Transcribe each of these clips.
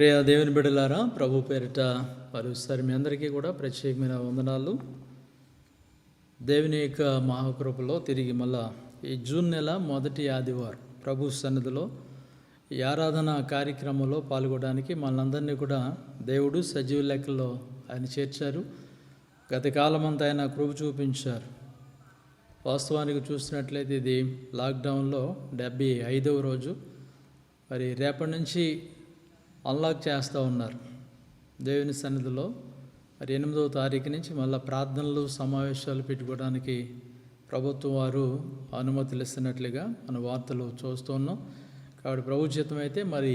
ప్రియ దేవుని బిడ్డలారా, ప్రభు పేరిట మరోసారి మీ అందరికీ కూడా ప్రత్యేకమైన వందనాలు. దేవుని యొక్క మహాకృపలో తిరిగి మళ్ళా ఈ జూన్ నెల మొదటి ఆదివారం ప్రభు సన్నిధిలో ఈ ఆరాధన కార్యక్రమంలో పాల్గొనడానికి మనందరినీ కూడా దేవుడు సజీవ లెక్కల్లో ఆయన చేర్చారు. గత కాలమంతా ఆయన కృప చూపించారు. వాస్తవానికి చూసినట్లయితే ఇది లాక్డౌన్లో 75వ రోజు. మరి రేపటి నుంచి అన్లాక్ చేస్తూ ఉన్నారు దేవుని సన్నిధిలో. మరి 8వ తారీఖు నుంచి మళ్ళీ ప్రార్థనలు సమావేశాలు పెట్టుకోవడానికి ప్రభుత్వం వారు అనుమతులు ఇస్తున్నట్లుగా మన వార్తలు చూస్తూ ఉన్నాం. కాబట్టి ప్రభు చిత్తం అయితే మరి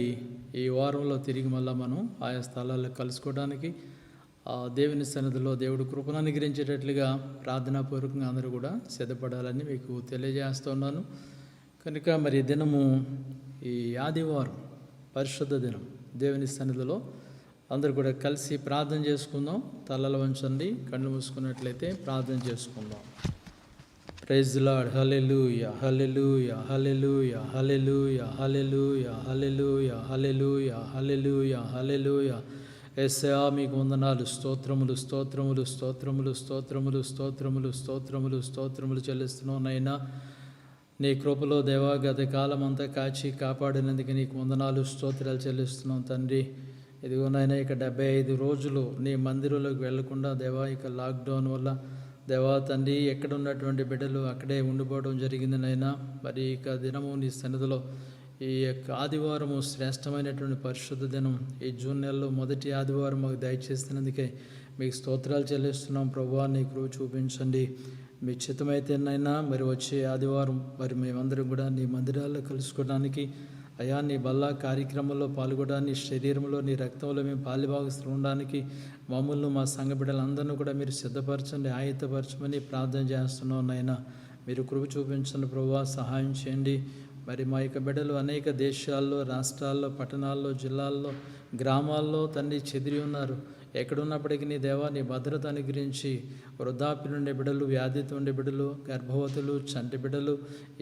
ఈ వారంలో తిరిగి మళ్ళీ మనం ఆయా స్థలాల్లో కలుసుకోవడానికి దేవుని సన్నిధిలో దేవుడు కృపను అనుగ్రహించేటట్లుగా ప్రార్థనాపూర్వకంగా అందరూ కూడా సిద్ధపడాలని మీకు తెలియజేస్తున్నాను. కనుక మరి దినము ఈ ఆదివారం పరిశుద్ధ దినం దేవుని సన్నిధిలో అందరూ కూడా కలిసి ప్రార్థన చేసుకుందాం. తలలు వంచండి, కళ్ళు మూసుకున్నట్లయితే ప్రార్థన చేసుకుందాం. Praise the Lord. Hallelujah hallelujah hallelujah hallelujah hallelujah hallelujah hallelujah hallelujah hallelujah. యేసయ్యా మీకు వందనాలు, స్తోత్రములు స్తోత్రములు స్తోత్రములు స్తోత్రములు స్తోత్రములు స్తోత్రములు స్తోత్రములు చెల్లిస్తున్నాం నైనా. నీ కృపలో దేవా గత కాలం అంతా కాచి కాపాడినందుకు నీకు వందనాలు స్తోత్రాలు చెల్లిస్తున్నాం తండ్రి. ఇదిగో నాయన ఇక 75 రోజులు నీ మందిరంలోకి వెళ్లకుండా దేవా ఇక లాక్డౌన్ వల్ల దేవా తండ్రి ఎక్కడ ఉన్నటువంటి బిడ్డలు అక్కడే ఉండిపోవడం జరిగింది నైనా. మరి ఇక దినము నీ సన్నిధిలో ఈ యొక్క ఆదివారము శ్రేష్టమైనటువంటి పరిశుద్ధ దినం ఈ జూన్ నెలలో మొదటి ఆదివారం మాకు దయచేస్తున్నందుకే మీకు స్తోత్రాలు చెల్లిస్తున్నాం ప్రభువా. నీ కృప చూపించండి. మీ చిత్తమైతేనైనా మరి వచ్చే ఆదివారం మరి మేమందరం కూడా నీ మందిరాల్లో కలుసుకోవడానికి అయా నీ బల్లా కార్యక్రమంలో పాల్గొనడానికి శరీరంలో నీ రక్తంలో మేము పాలిభాగస్తులు ఉండడానికి మమ్మల్ని మా సంఘ బిడ్డలందరినీ కూడా మీరు సిద్ధపరచండి, ఆయుధపరచమని ప్రార్థన చేస్తున్నాం నాయన. మీరు కృప చూపించండి ప్రభువా, సహాయం చేయండి. మరి మా యొక్క బిడ్డలు అనేక దేశాల్లో, రాష్ట్రాల్లో, పట్టణాల్లో, జిల్లాల్లో, గ్రామాల్లో తండ్రి చెదిరి ఉన్నారు. ఎక్కడున్నప్పటికీ నీ దేవా నీ భద్రత అనుగ్రహించి వృద్ధాప్యులు ఉండే బిడ్డలు, వ్యాధితో ఉండే బిడ్డలు, గర్భవతులు, చంటి బిడ్డలు,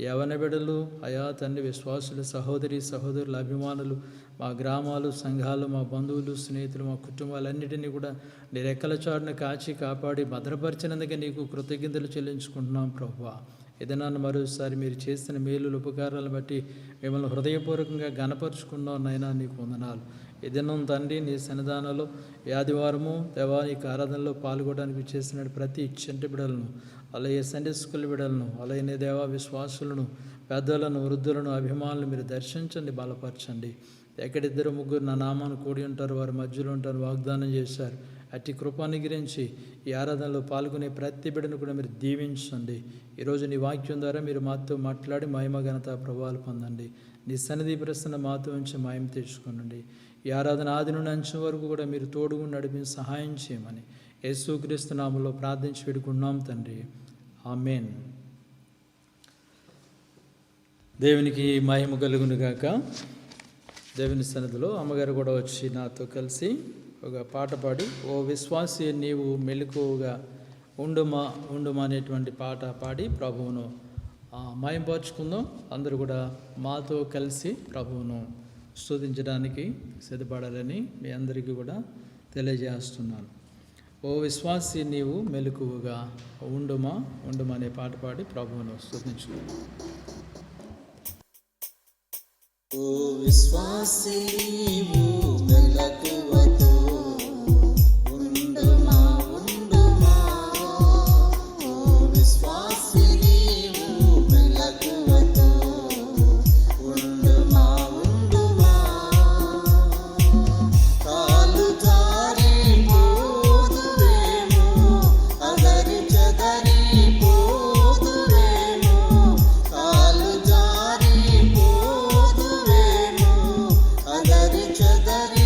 యవన బిడ్డలు, అయా తండ్రి విశ్వాసులు, సహోదరుల అభిమానులు, మా గ్రామాలు, సంఘాలు, మా బంధువులు, స్నేహితులు, మా కుటుంబాలన్నిటినీ కూడా నీ రెక్కల చాటును కాచి కాపాడి భద్రపరిచినందుకే నీకు కృతజ్ఞతలు చెల్లించుకుంటున్నాం ప్రభువా. ఏదైనా మరోసారి మీరు చేసిన మేలులు ఉపకారాలను బట్టి మిమ్మల్ని హృదయపూర్వకంగా గణపరుచుకున్నాం నైనా. నీకు వందనాలు. ఏదైనా తండ్రి నీ సన్నిధానంలో ఆదివారము దేవా నీకు ఆరాధనలో పాల్గొనడానికి చేసిన ప్రతి చంటి బిడ్డలను, అలాగే సండే స్కూల్ బిడ్డలను, అలాగే దేవా విశ్వాసులను, పెద్దలను, వృద్ధులను, అభిమానులను మీరు దర్శించండి, బలపరచండి. ఎక్కడిద్దరు ముగ్గురు నా నామాన్ని కూడి ఉంటారు వారి మధ్యలో ఉంటారు వాగ్దానం చేశారు. అట్టి కృపాన్ని గురించి ఈ ఆరాధనలో పాల్గొనే ప్రతి బిడ్డను కూడా మీరు దీవించండి. ఈరోజు నీ వాక్యం ద్వారా మీరు మాతో మాట్లాడి మహిమ ఘనత ప్రభావాలు పొందండి. నీ సన్నిధి ప్రసన్న మాతో ఉంచి మహిమ తెచ్చుకోనండి. ఈ ఆరాధన ఆది నుండి అంచెం వరకు కూడా మీరు తోడుగా నడిపించి సహాయం చేయమని యేసుక్రీస్తు నామములో ప్రార్థించి వేడుకున్నాం తండ్రి, ఆమేన్. దేవునికి మహిమ కలుగును గాక. దేవుని సన్నిధిలో అమ్మగారు కూడా వచ్చి నాతో కలిసి ఒక పాట పాడి ఓ విశ్వాసి నీవు మెలకువగా ఉండుమా అనేటువంటి పాట పాడి ప్రభువును మహింపరుచుకుందాం. అందరూ కూడా మాతో కలిసి ప్రభువును స్తుతించడానికి సిద్ధపడాలని మీ అందరికీ కూడా తెలియజేస్తున్నాను. ఓ విశ్వాసి నీవు మెలకువగా ఉండుమా అనే పాట పాడి ప్రభువును స్తుతించుకుందాం. ఓ విశ్వాసి నీవు మెలకువతో ఉండుమా, ఓ విశ్వాసి నీవు మెలకువతో ఉండుమా, కాలు జారి పోదువేమో, అదరి చెదరి పోదువేమో, కాలు జారి పోదువేమో, అదరి చెదరి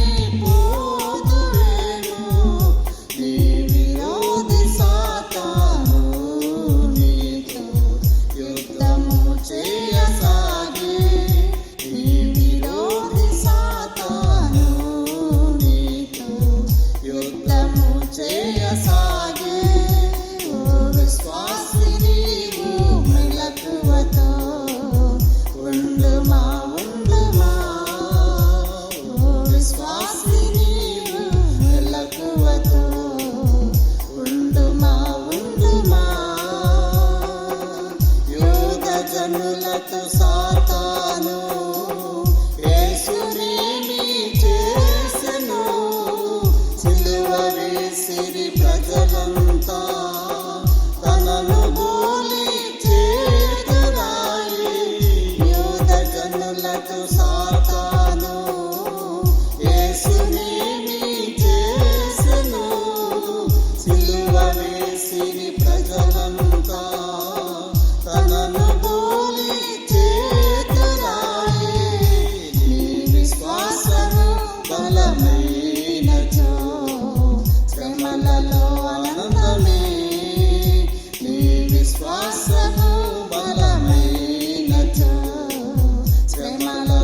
బలమంతా తనను పోలి చేతురాయే. నీ విశ్వాసము బలమైనచో శ్రమలలో ఆనందమే. నీ విశ్వాసము బలమైనచో శ్రమలలో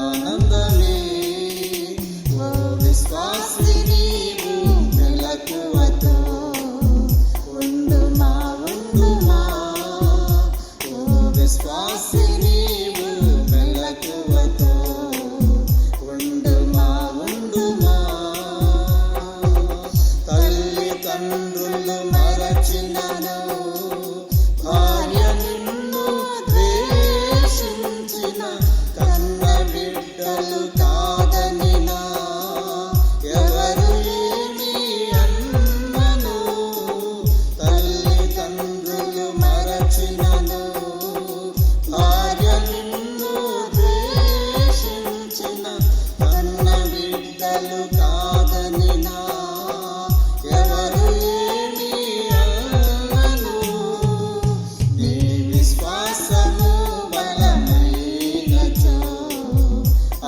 ఆనందమే. ఓ విశ్వాసి నీవు మెలకువతో ఉండుమా ఉండుమా. ఓ విశ్వాసి నీవు మెలకువతో ఉండుమా ఉండుమా. తల్లిదండ్రులు మరచినను భార్య నిన్ను ద్వేషించిన కన్న బిడ్డలు కాదనినా ఎవరు ఏమి అన్నను. తల్లిదండ్రులు మరచినను భార్య నిన్ను ద్వేషించిన కన్న బిడ్డలు కాదనినా ఎవరు ఏమి అన్నను. నీ విశ్వాసము బలమైనచో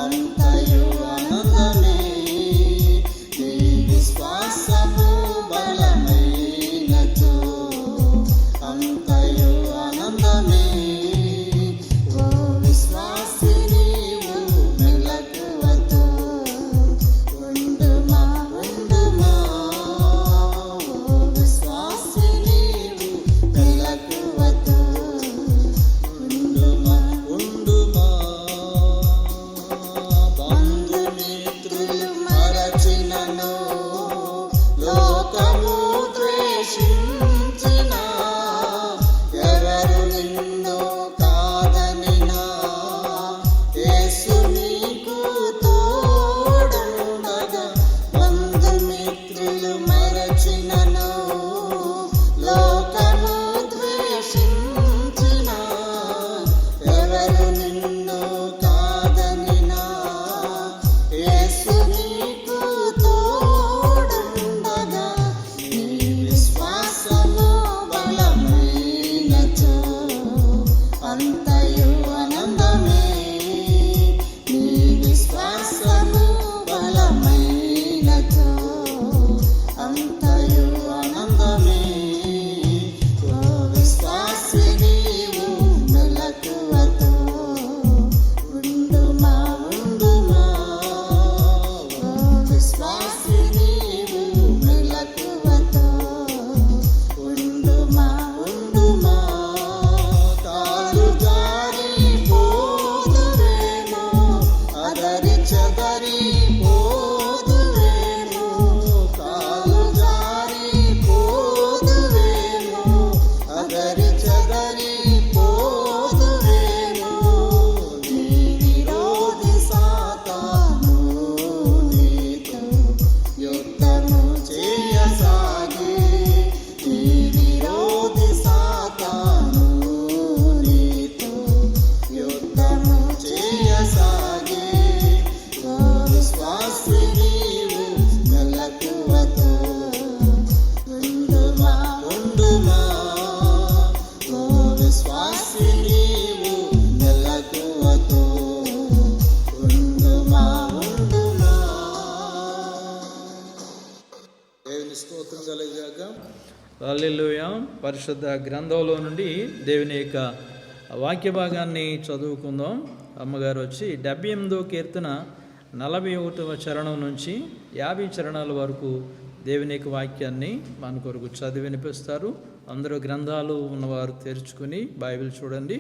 అంతయు ఆనందమే. నీ విశ్వాసము బలమైనచో అంతయు ఆనందమే. ఓ విశ్వాసి నీవు మెలకువతో ఉండుమా ఉండుమా. ఓ విశ్వాసి నీవు మెలకువతో ఉండుమా ఉండుమా. బంధుమిత్రులు మరచినను లోకము ద్వేషించిన ఎవరు నిన్ను కాదనినా యేసు నీకు తోడుండగా. బంధుమిత్రులు మరచినను లోకము ద్వేషించిన ఎవరు నిన్ను కాదనినా యేసు నీకు తోడుండగా. నీ విశ్వాసము బలమైనచో అంతయు ఆనందమే. నీ విశ్వాసము బలమైనచో అంతయు ఆనందమే. ఓ విశ్వాసి నీవు మెలకువతో ఉండుమా ఉండుమా. ఓ విశ్వాసి నీవు మెలకువతో ఉండుమా ఉండుమా. కాలు జారి పోదువేమో అదరి చెదరి పోదువేమో. కాలు జారి పోదువేమో అదరి చెదరి పోదువేమో. నీ విరోధి సాతాను నీతో యుద్ధము చేయసాగి. నీ విరోధి సాతాను నీతో యుద్ధము చేయసాగి. ఓ విశ్వాసి నీవు మెలకువతో ఉండుమా ఉండుమా. ఓ విశ్వాసి నీవు మెలకువతో ఉండుమా ఉండుమా. దేవుని స్తోత్రం కలుగుగాక. హల్లెలూయా. పరిశుద్ధ గ్రంథంలో నుండి దేవుని యొక్క వాక్య భాగాన్ని చదువుకుందాం. అమ్మగారు వచ్చి 78వ కీర్తన 41వ చరణం నుంచి 50 చరణాల వరకు దేవుని యొక్క వాక్యాన్ని మన కొరకు చదివి వినిపిస్తారు. అందరూ గ్రంథాలు ఉన్నవారు తెరుచుకుని బైబిల్ చూడండి.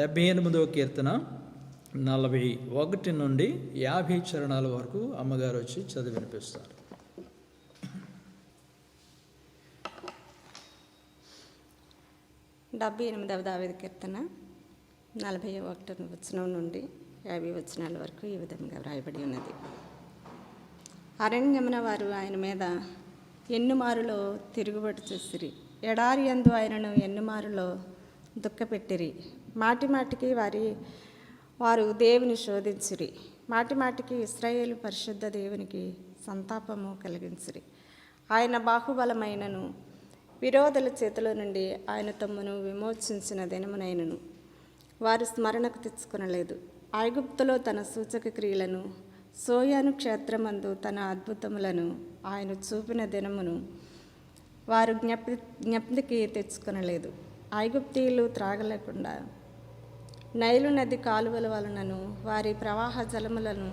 78వ కీర్తన 41 నుండి 50 చరణాల వరకు అమ్మగారు వచ్చి చదివి వినిపిస్తారు. 78వ దావీదు కీర్తన 41వ వచనం నుండి 50 వచనాల వరకు ఈ విధంగా వ్రాయబడి ఉన్నది. అరణ్యమున వారు ఆయన మీద ఎన్నుమారులో తిరుగుబాటు చేసిరి. ఎడారి యందు ఆయనను ఎన్నుమారులో దుఃఖపెట్టిరి. మాటి మాటికి వారు దేవుని శోధించిరి. మాటి మాటికి ఇశ్రాయేలు పరిశుద్ధ దేవునికి సంతాపము కలిగించిరి. ఆయన బాహుబలమైనను విరోధుల చేతిలో నుండి ఆయన తమ్మును విమోచించిన దినమునైనను వారు స్మరణకు తెచ్చుకొనలేదు. ఐగుప్తులో తన సూచక క్రియలను, సోయాను క్షేత్రమందు తన అద్భుతములను ఆయన చూపిన దినమును వారు జ్ఞప్తికి తెచ్చుకొనలేదు. ఐగుప్తీయులు త్రాగలేకుండా నైలు నది కాలువల వలనను వారి ప్రవాహ జలములను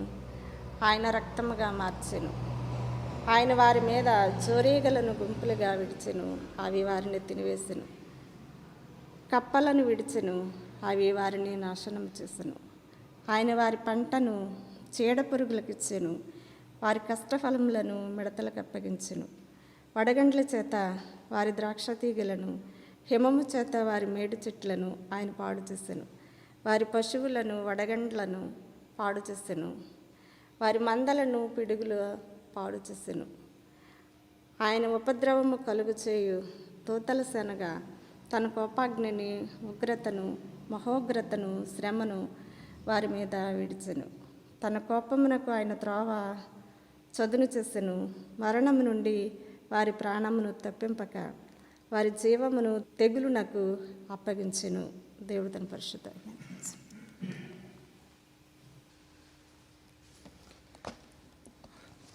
ఆయన రక్తముగా మార్చెను. ఆయన వారి మీద చోరీగలను గుంపులుగా విడిచెను, అవి వారిని తినివేసెను. కప్పలను విడిచెను, అవి వారిని నాశనం చేసెను. ఆయన వారి పంటను చీడపురుగులకు ఇచ్చెను, వారి కష్టఫలములను మిడతలకు అప్పగించెను. వడగండ్ల చేత వారి ద్రాక్ష తీగలను, హిమము చేత వారి మేడు చెట్లను ఆయన పాడు చేసెను. వారి పశువులను వడగండ్లను పాడు చేసెను, వారి మందలను పిడుగులు పాడు చేసెను. ఆయన ఉపద్రవము కలుగు చేయు దూతల శనగా తన కోపాగ్నిని, ఉగ్రతను, మహోగ్రతను, శ్రమను వారి మీద విడిచెను. తన కోపమునకు ఆయన త్రోవ చదును చేసెను. మరణము నుండి వారి ప్రాణమును తప్పింపక వారి జీవమును తెగులునకు అప్పగించెను. దేవుడు తన పరిశుద్ధ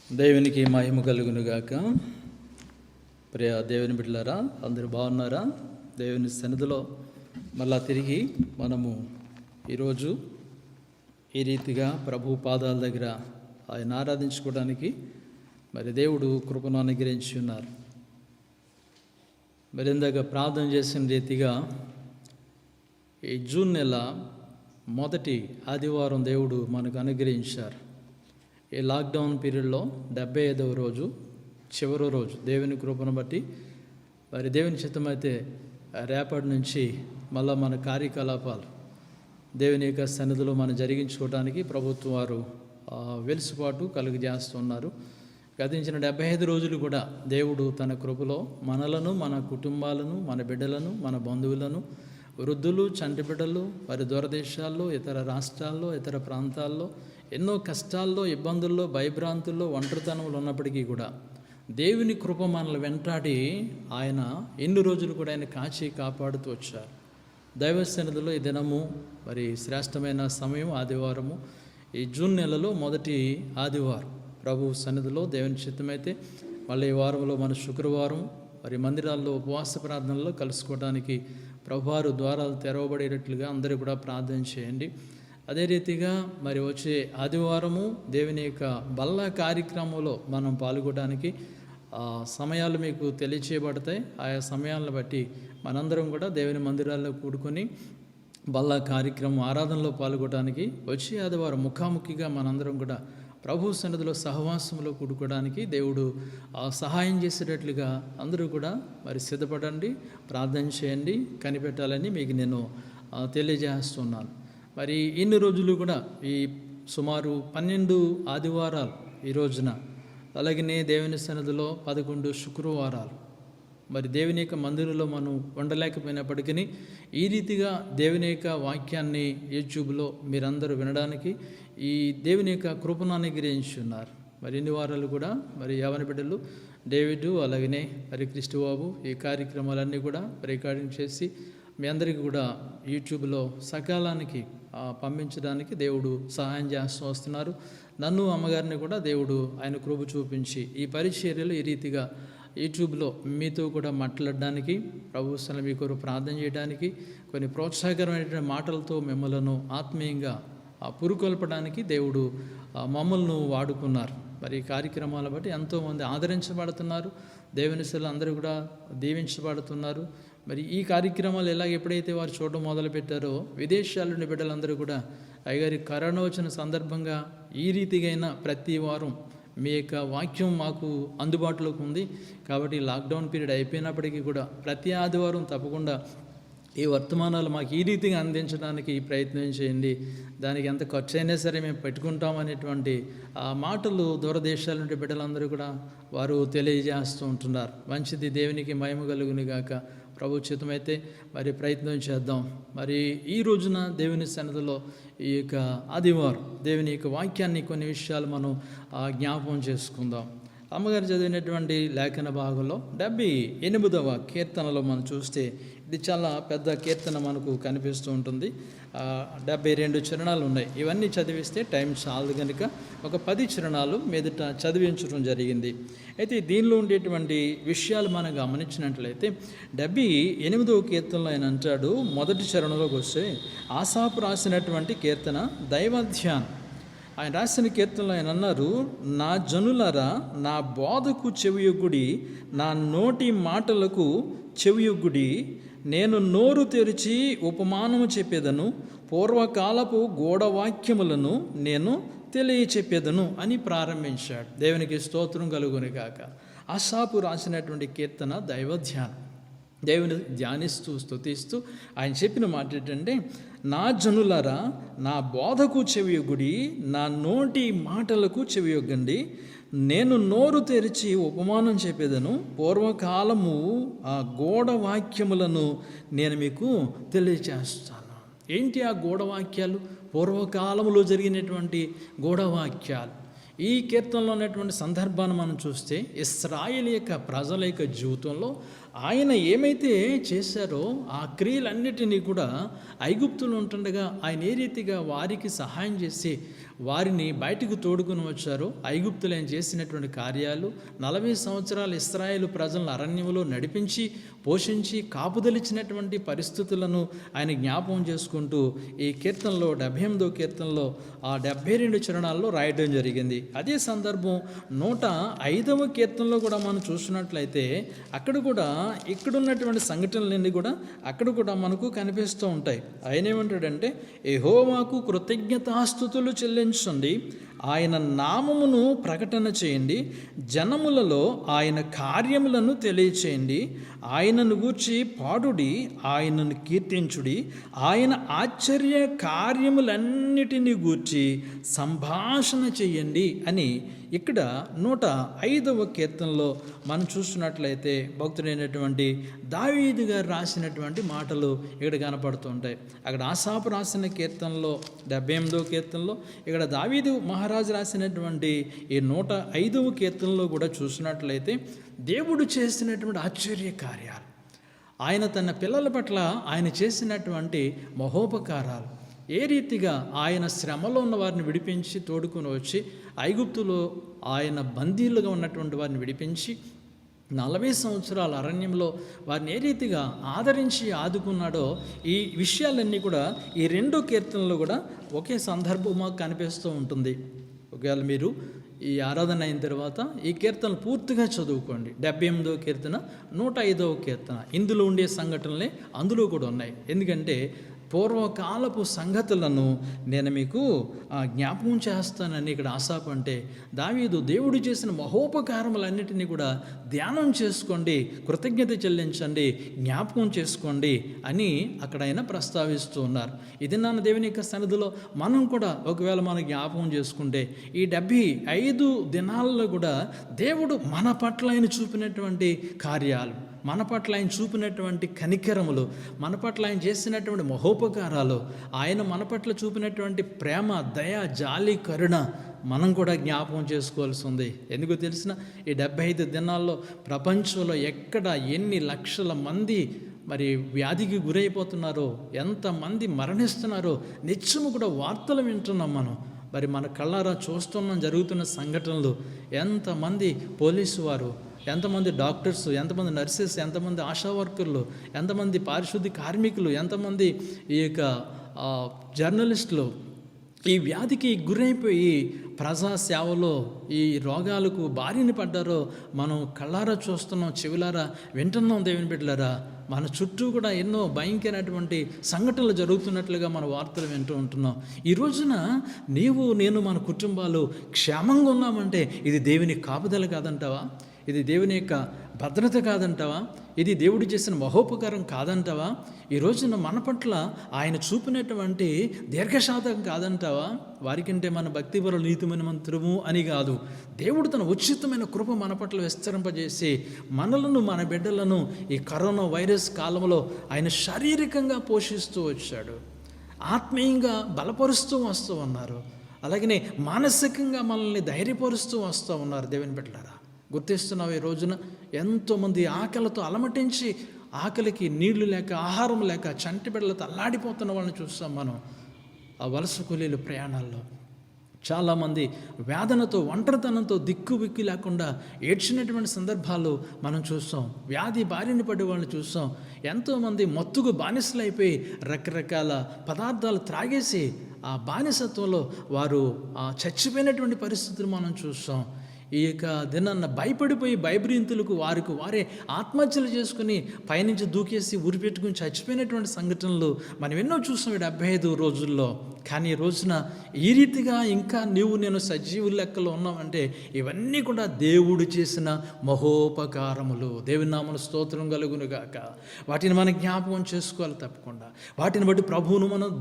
దేవునికి మహిమ కలుగునుగాక. ప్రియ దేవుని బిడ్డలారా, అందరూ బాగున్నారా? దేవుని సన్నిధిలో మళ్ళా తిరిగి మనము ఈరోజు ఈ రీతిగా ప్రభు పాదాల దగ్గర ఆయన ఆరాధించుకోవడానికి మరి దేవుడు కృపను అనుగ్రహించి ఉన్నారు. మరి ఇందాక ప్రార్థన చేసిన రీతిగా ఈ జూన్ నెల మొదటి ఆదివారం దేవుడు మనకు అనుగ్రహించారు. ఈ లాక్డౌన్ పీరియడ్లో 75వ రోజు, చివరి రోజు దేవుని కృపను బట్టి మరి దేవుని చిత్తమైతే రేపటి నుంచి మళ్ళా మన కార్యకలాపాలు దేవుని యొక్క సన్నిధిలో మనం జరిగించుకోవడానికి ప్రభుత్వం వారు వెలుసుబాటు కలుగజేస్తున్నారు. గతించిన 75 రోజులు కూడా దేవుడు తన కృపలో మనలను, మన కుటుంబాలను, మన బిడ్డలను, మన బంధువులను, వృద్ధులు, చంటి బిడ్డలు, వారి దూరదేశాల్లో, ఇతర రాష్ట్రాల్లో, ఇతర ప్రాంతాల్లో ఎన్నో కష్టాల్లో, ఇబ్బందుల్లో, భయభ్రాంతుల్లో, ఒంటరితనంలో ఉన్నప్పటికీ కూడా దేవుని కృప మనల్ని వెంటాడి ఆయన ఎన్ని రోజులు కూడా ఆయన కాచి కాపాడుతూ వచ్చారు. దైవ సన్నిధిలో ఈ దినము మరి శ్రేష్టమైన సమయం ఆదివారము. ఈ జూన్ నెలలో మొదటి ఆదివారం ప్రభు సన్నిధిలో దేవుని చిత్తమైతే మళ్ళీ ఈ వారంలో మన శుక్రవారం మరి మందిరాల్లో ఉపవాస ప్రార్థనలో కలుసుకోవడానికి ప్రభువారు ద్వారాలు తెరవబడేటట్లుగా అందరూ కూడా ప్రార్థన చేయండి. అదే రీతిగా మరి వచ్చే ఆదివారము దేవుని యొక్క బల్ల కార్యక్రమంలో మనం పాల్గొనడానికి సమయాలు మీకు తెలియచేయబడతాయి. ఆయా సమయాలను బట్టి మనందరం కూడా దేవుని మందిరాల్లో కూడుకొని బల్ల కార్యక్రమం ఆరాధనలో పాల్గొనడానికి వచ్చే ఆదివారం ముఖాముఖిగా మనందరం కూడా ప్రభు సన్నిధిలో సహవాసంలో కూడుకోవడానికి దేవుడు సహాయం చేసేటట్లుగా అందరూ కూడా మరి సిద్ధపడండి, ప్రార్థన చేయండి, కనిపెట్టాలని మీకు నేను తెలియజేస్తున్నాను. మరి ఇన్ని రోజులు కూడా ఈ సుమారు 12 ఆదివారాలు ఈ రోజున, అలాగనే దేవుని సన్నిధిలో 11 శుక్రవారాలు మరి దేవుని యొక్క మందిరంలో మనం ఉండలేకపోయినప్పటికీ ఈ రీతిగా దేవుని యొక్క వాక్యాన్ని యూట్యూబ్లో మీరందరూ వినడానికి ఈ దేవుని యొక్క కృపను అనుగ్రహించున్నారు. మరి ఇన్ని వారాలు కూడా మరి యవన బిడ్డలు డేవిడ్ అలాగనే మరి క్రిస్టుబాబు ఈ కార్యక్రమాలన్నీ కూడా రికార్డింగ్ చేసి మీ అందరికీ కూడా యూట్యూబ్లో సకాలానికి పంపించడానికి దేవుడు సహాయం చేస్తూ వస్తున్నారు. నన్ను అమ్మగారిని కూడా దేవుడు ఆయన కృప చూపించి ఈ పరిచర్యలు ఈ రీతిగా యూట్యూబ్లో మీతో కూడా మాట్లాడడానికి, ప్రభు సన్నిధిలో మీ కొరకు ప్రార్థన చేయడానికి, కొన్ని ప్రోత్సాహకరమైనటువంటి మాటలతో మిమ్మల్ని ఆత్మీయంగా పురుకొల్పడానికి దేవుడు మమ్మల్ని వాడుకున్నారు. మరి ఈ కార్యక్రమాల బట్టి ఎంతోమంది ఆదరించబడుతున్నారు, దేవుని సేవలు అందరూ కూడా దీవించబడుతున్నారు. మరి ఈ కార్యక్రమాలు ఎప్పుడైతే వారు చూడడం మొదలుపెట్టారో విదేశాల నుండి బిడ్డలందరూ కూడా అయ్యగారి కరోనా వచ్చిన సందర్భంగా ఈ రీతిగా ప్రతి వారం మీ యొక్క వాక్యం మాకు అందుబాటులోకి ఉంది కాబట్టి లాక్డౌన్ పీరియడ్ అయిపోయినప్పటికీ కూడా ప్రతి ఆదివారం తప్పకుండా ఈ వర్తమానాలు మాకు ఈ రీతిగా అందించడానికి ప్రయత్నం చేయండి, దానికి ఎంత ఖర్చు అయినా సరే మేము పెట్టుకుంటాం అనేటువంటి ఆ మాటలు దూరదేశాల నుండి బిడ్డలందరూ కూడా వారు తెలియజేస్తూ ఉంటున్నారు. మంచిది, దేవునికి మహిమ కలుగును గాక. ప్రభు చిత్తమైతే మరి ప్రయత్నం చేద్దాం. మరి ఈ రోజున దేవుని సన్నిధిలో ఈ యొక్క ఆదివారం దేవుని యొక్క వాక్యాన్ని కొన్ని విషయాలు మనం జ్ఞాపకం చేసుకుందాం. అమ్మగారు చదివినటువంటి లేఖన భాగంలో 78వ కీర్తనలో మనం చూస్తే ఇది చాలా పెద్ద కీర్తన మనకు కనిపిస్తూ ఉంటుంది. 72 చరణాలు ఉన్నాయి. ఇవన్నీ చదివిస్తే టైం చాలదు కనుక ఒక 10 చరణాలు మీదట చదివించడం జరిగింది. అయితే దీనిలో ఉండేటువంటి విషయాలు మనం గమనించినట్లయితే 78వ కీర్తనలో ఆయన అంటాడు, మొదటి చరణంలోకి వస్తే ఆసాపు రాసినటువంటి కీర్తన దైవధ్యానం. ఆయన రాసిన కీర్తనలో ఆయన అన్నారు, నా జనులరా నా బోధకు చెవియొగ్గుడి, నా నోటి మాటలకు చెవియొగ్గుడి, నేను నోరు తెరిచి ఉపమానము చెప్పేదను, పూర్వకాలపు గూఢవాక్యములను నేను తెలియచెప్పేదను అని ప్రారంభించాడు. దేవునికి స్తోత్రం కలుగును గాక. ఆసాపు రాసినటువంటి కీర్తన దైవధ్యానం. దేవుని ధ్యానిస్తూ స్తుతిస్తూ ఆయన చెప్పిన మాట ఏంటంటే, నా జనులారా నా బోధకు చెవియొగ్గుడి, నా నోటి మాటలకు చెవియొగ్గండి, నేను నోరు తెరిచి ఉపమానం చెప్పేదను, పూర్వకాలము ఆ గూఢవాక్యములను నేను మీకు తెలియచేస్తాను. ఏంటి ఆ గూఢవాక్యాలు? పూర్వకాలంలో జరిగినటువంటి గూఢవాక్యాలు. ఈ కీర్తనలో ఉన్నటువంటి సందర్భాన్ని మనం చూస్తే ఇశ్రాయేలు యొక్క ప్రజల యొక్క జీవితంలో ఆయన ఏమైతే చేశారో ఆ క్రియలన్నిటినీ కూడా ఐగుప్తులు ఉంటుండగా ఆయన ఏ రీతిగా వారికి సహాయం చేసి వారిని బయటకు తోడుకుని వచ్చారో, ఐగుప్తులు ఆయన చేసినటువంటి కార్యాలు, 40 సంవత్సరాలు ఇశ్రాయేలు ప్రజలను అరణ్యంలో నడిపించి పోషించి కాపుదలిచ్చినటువంటి పరిస్థితులను ఆయన జ్ఞాపకం చేసుకుంటూ ఈ కీర్తనలో 78వ కీర్తనలో ఆ 72 చరణాల్లో రాయడం జరిగింది. అదే సందర్భం 105వ కీర్తనలో కూడా మనం చూసినట్లయితే అక్కడ కూడా ఇక్కడున్నటువంటి సంఘటనలన్నీ కూడా అక్కడ కూడా మనకు కనిపిస్తూ ఉంటాయి. ఆయన ఏమంటాడంటే, యెహోవాకు కృతజ్ఞతాస్తుతులు చెల్లించండి, ఆయన నామమును ప్రకటన చేయండి, జనములలో ఆయన కార్యములను తెలియచేయండి, ఆయనను గూర్చి పాడుడి, ఆయనను కీర్తించుడి, ఆయన ఆశ్చర్య కార్యములన్నిటినీ గూర్చి సంభాషణ చేయండి అని ఇక్కడ 105వ కీర్తనలో మనం చూస్తున్నట్లయితే భక్తుడైనటువంటి దావీదు గారు రాసినటువంటి మాటలు ఇక్కడ కనపడుతుంటాయి. అక్కడ ఆసాపు రాసిన కీర్తనలో 78వ కీర్తనలో, ఇక్కడ దావీదు మహారాజు రాసినటువంటి ఈ 105వ కీర్తనలో కూడా చూసినట్లయితే దేవుడు చేసినటువంటి ఆశ్చర్య కార్యాలు, ఆయన తన పిల్లల పట్ల ఆయన చేసినటువంటి మహోపకారాలు, ఏ రీతిగా ఆయన శ్రమలో ఉన్న వారిని విడిపించి తోడుకొని వచ్చి ఐగుప్తులో ఆయన బందీలుగా ఉన్నటువంటి వారిని విడిపించి 40 సంవత్సరాల అరణ్యంలో వారిని ఏ రీతిగా ఆదరించి ఆదుకున్నాడో, ఈ విషయాలన్నీ కూడా ఈ 2 కీర్తనలు కూడా ఒకే సందర్భం మాకు కనిపిస్తూ ఉంటుంది. ఒకవేళ మీరు ఈ ఆరాధన అయిన తర్వాత ఈ కీర్తనలు పూర్తిగా చదువుకోండి. 78వ కీర్తన, 105వ కీర్తన, ఇందులో ఉండే సంఘటనలే అందులో కూడా ఉన్నాయి. ఎందుకంటే పూర్వకాలపు సంగతులను నేను మీకు జ్ఞాపకం చేస్తానని ఇక్కడ ఆసాపు అంటే, దావీదు దేవుడు చేసిన మహోపకారములన్నిటినీ కూడా ధ్యానం చేసుకోండి, కృతజ్ఞత చెల్లించండి, జ్ఞాపకం చేసుకోండి అని అక్కడ ఆయన ప్రస్తావిస్తూ ఉన్నారు. ఇది నాన్న దేవుని యొక్క సన్నిధిలో మనం కూడా ఒకవేళ మనం జ్ఞాపకం చేసుకుంటే ఈ 75 దినాల్లో కూడా దేవుడు మన పట్ల ఆయన చూపినటువంటి కార్యాలు, మన పట్ల ఆయన చూపినటువంటి కనికరములు, మన పట్ల ఆయన చేసినటువంటి మహోపకారాలు, ఆయన మన పట్ల చూపినటువంటి ప్రేమ, దయ, జాలి, కరుణ మనం కూడా జ్ఞాపకం చేసుకోవాల్సి ఉంది. ఎందుకు తెలిసిన ఈ 75 దినాల్లో ప్రపంచంలో ఎక్కడ ఎన్ని లక్షల మంది మరి వ్యాధికి గురైపోతున్నారో, ఎంతమంది మరణిస్తున్నారో నిత్యము కూడా వార్తలు వింటున్నాం మనం. మరి మన కళ్ళారా చూస్తున్నాం జరుగుతున్న సంఘటనలు. ఎంతమంది పోలీసు వారు, ఎంతమంది డాక్టర్స్, ఎంతమంది నర్సెస్, ఎంతమంది ఆశా వర్కర్లు, ఎంతమంది పారిశుద్ధ్య కార్మికులు, ఎంతమంది ఈ యొక్క జర్నలిస్టులు ఈ వ్యాధికి గురైపోయి ప్రజాసేవలో ఈ రోగాలకు బారిన పడ్డారో మనం కళ్ళారా చూస్తున్నాం, చెవులారా వింటున్నాం. దేవుని బిడ్డలారా, మన చుట్టూ కూడా ఎన్నో భయంకరమైనటువంటి సంఘటనలు జరుగుతున్నట్లుగా మన వార్తలు వింటూ ఉంటున్నాం. ఈ రోజున నీవు నేను మన కుటుంబాలు క్షేమంగా ఉన్నామంటే ఇది దేవుని కాపుదల కాదంటావా? ఇది దేవుని యొక్క భద్రత కాదంటావా? ఇది దేవుడు చేసిన మహోపకారం కాదంటావా? ఈ రోజున మన పట్ల ఆయన చూపినటువంటి దీర్ఘశాతం కాదంటావా? వారికంటే మన భక్తిపరులు నీతిమైన మంత్రము అని కాదు, దేవుడు తన ఉచితమైన కృప మన పట్ల విస్తరింపజేసి మనలను, మన బిడ్డలను ఈ కరోనా వైరస్ కాలంలో ఆయన శారీరకంగా పోషిస్తూ వచ్చాడు, ఆత్మీయంగా బలపరుస్తూ వస్తూ ఉన్నారు, అలాగనే మానసికంగా మనల్ని ధైర్యపరుస్తూ వస్తూ ఉన్నారు. దేవుని బిడ్డలారా, గుర్తిస్తున్నావు? ఈ రోజున ఎంతోమంది ఆకలితో అలమటించి, ఆకలికి నీళ్లు లేక, ఆహారం లేక, చంటి బిడ్డలతో అల్లాడిపోతున్న వాళ్ళని చూస్తాం మనం ఆ వలస కూలీల ప్రయాణాల్లో. చాలామంది వేదనతో, ఒంటరితనంతో, దిక్కు లేకుండా ఏడ్చినటువంటి సందర్భాలు మనం చూస్తాం. వ్యాధి బారిన పడే వాళ్ళని చూస్తాం. ఎంతోమంది మత్తుకు బానిసలైపోయి రకరకాల పదార్థాలు త్రాగేసి ఆ బానిసత్వంలో వారు చచ్చిపోయినటువంటి పరిస్థితులు మనం చూస్తాం. ఈ యొక్క దినాన్న భయపడిపోయి భయభ్రీంతులకు వారే ఆత్మహత్యలు చేసుకుని పైనుంచి దూకేసి ఉరిపెట్టుకుని చచ్చిపోయినటువంటి సంఘటనలు మనం ఎన్నో చూసాం 75 రోజుల్లో. కానీ ఈ రోజున ఈ రీతిగా ఇంకా నేను సజీవుల లెక్కలో ఉన్నామంటే ఇవన్నీ కూడా దేవుడు చేసిన మహోపకారములు. దేవుని నామమున స్తోత్రం కలుగును గాక. వాటిని మనం జ్ఞాపకం చేసుకోవాలి తప్పకుండా. వాటిని బట్టి ప్రభువును మనం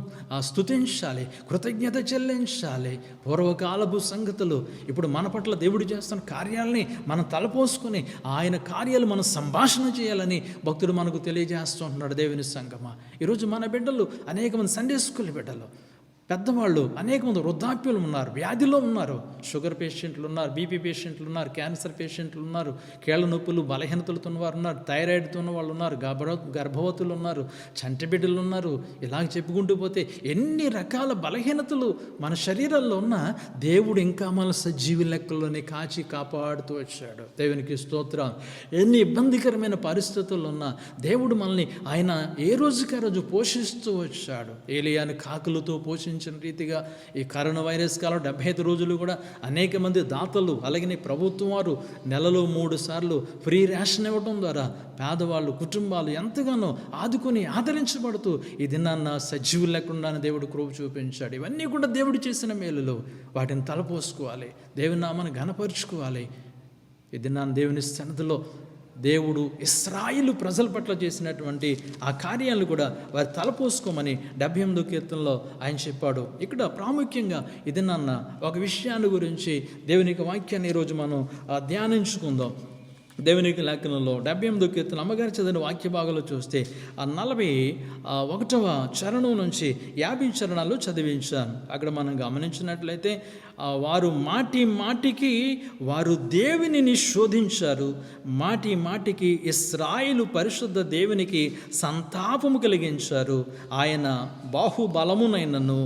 స్తుతించాలి, కృతజ్ఞత చెల్లించాలి. పూర్వకాలపు సంగతులు ఇప్పుడు మన పట్ల దేవుడు చేస్తున్న కార్యాలని మనం తలపోసుకొని ఆయన కార్యాలు మనం సంభాషణ చేయాలని భక్తుడు మనకు తెలియజేస్తుంటున్నాడు. దేవుని సంగమా, ఈరోజు మన బిడ్డలు అనేక మంది సండే స్కూల్ బిడ్డలు, పెద్దవాళ్ళు, అనేక మంది వృద్ధాప్యులు ఉన్నారు, వ్యాధిలో ఉన్నారు. షుగర్ పేషెంట్లు ఉన్నారు, బీపీ పేషెంట్లు ఉన్నారు, క్యాన్సర్ పేషెంట్లు ఉన్నారు, కీళ్ళ నొప్పులు, బలహీనతలతో ఉన్నవారు ఉన్నారు, థైరాయిడ్తో ఉన్న వాళ్ళు ఉన్నారు, గర్భవతులు ఉన్నారు, చంటి బిడ్డలు ఉన్నారు. ఇలాగ చెప్పుకుంటూ పోతే ఎన్ని రకాల బలహీనతలు మన శరీరాల్లో ఉన్న దేవుడు ఇంకా మన సజీవి లెక్కల్లోనే కాచి కాపాడుతూ వచ్చాడు. దేవునికి స్తోత్రం. ఎన్ని ఇబ్బందికరమైన పరిస్థితుల్లో ఉన్నా దేవుడు మనల్ని ఆయన ఏ రోజుకి ఆ రోజు పోషిస్తూ వచ్చాడు. ఏలియాను కాకులతో పోషించిన రీతిగా ఈ కరోనా వైరస్ కాలం 75 రోజులు కూడా అనేక మంది దాతలు, అలాగే ప్రభుత్వం వారు నెలలో 3 సార్లు ఫ్రీ రేషన్ ఇవ్వడం ద్వారా పేదవాళ్ళు, కుటుంబాలు ఎంతగానో ఆదుకొని ఆదరించబడుతూ ఈ దినాన్న సజీవులు లేకుండా దేవుడు కృప చూపించాడు. ఇవన్నీ కూడా దేవుడు చేసిన మేలులు. వాటిని తలపోసుకోవాలి, దేవుని నామాన్ని ఘనపరుచుకోవాలి. ఈ దినాన్న దేవుని సన్నిధిలో దేవుడు ఇశ్రాయేలు ప్రజల పట్ల చేసినటువంటి ఆ కార్యాలను కూడా వారు తలపోసుకోమని 78వ కీర్తనలో ఆయన చెప్పాడు. ఇక్కడ ప్రాముఖ్యంగా ఇది నాన్న ఒక విషయాన్ని గురించి దేవునికి వాక్యాన్ని ఈరోజు మనం ధ్యానించుకుందాం. దేవునికి లేఖనంలో 78వ కీర్తన అమ్మగారు చదివిన వాక్య భాగంలో చూస్తే ఆ 41వ చరణం నుంచి 50 చరణాలు చదివించాను. అక్కడ మనం గమనించినట్లయితే వారు మాటికి వారు దేవునిని శోధించారు, మాటికి ఇశ్రాయేలు పరిశుద్ధ దేవునికి సంతాపము కలిగించారు. ఆయన బాహుబలమునైనను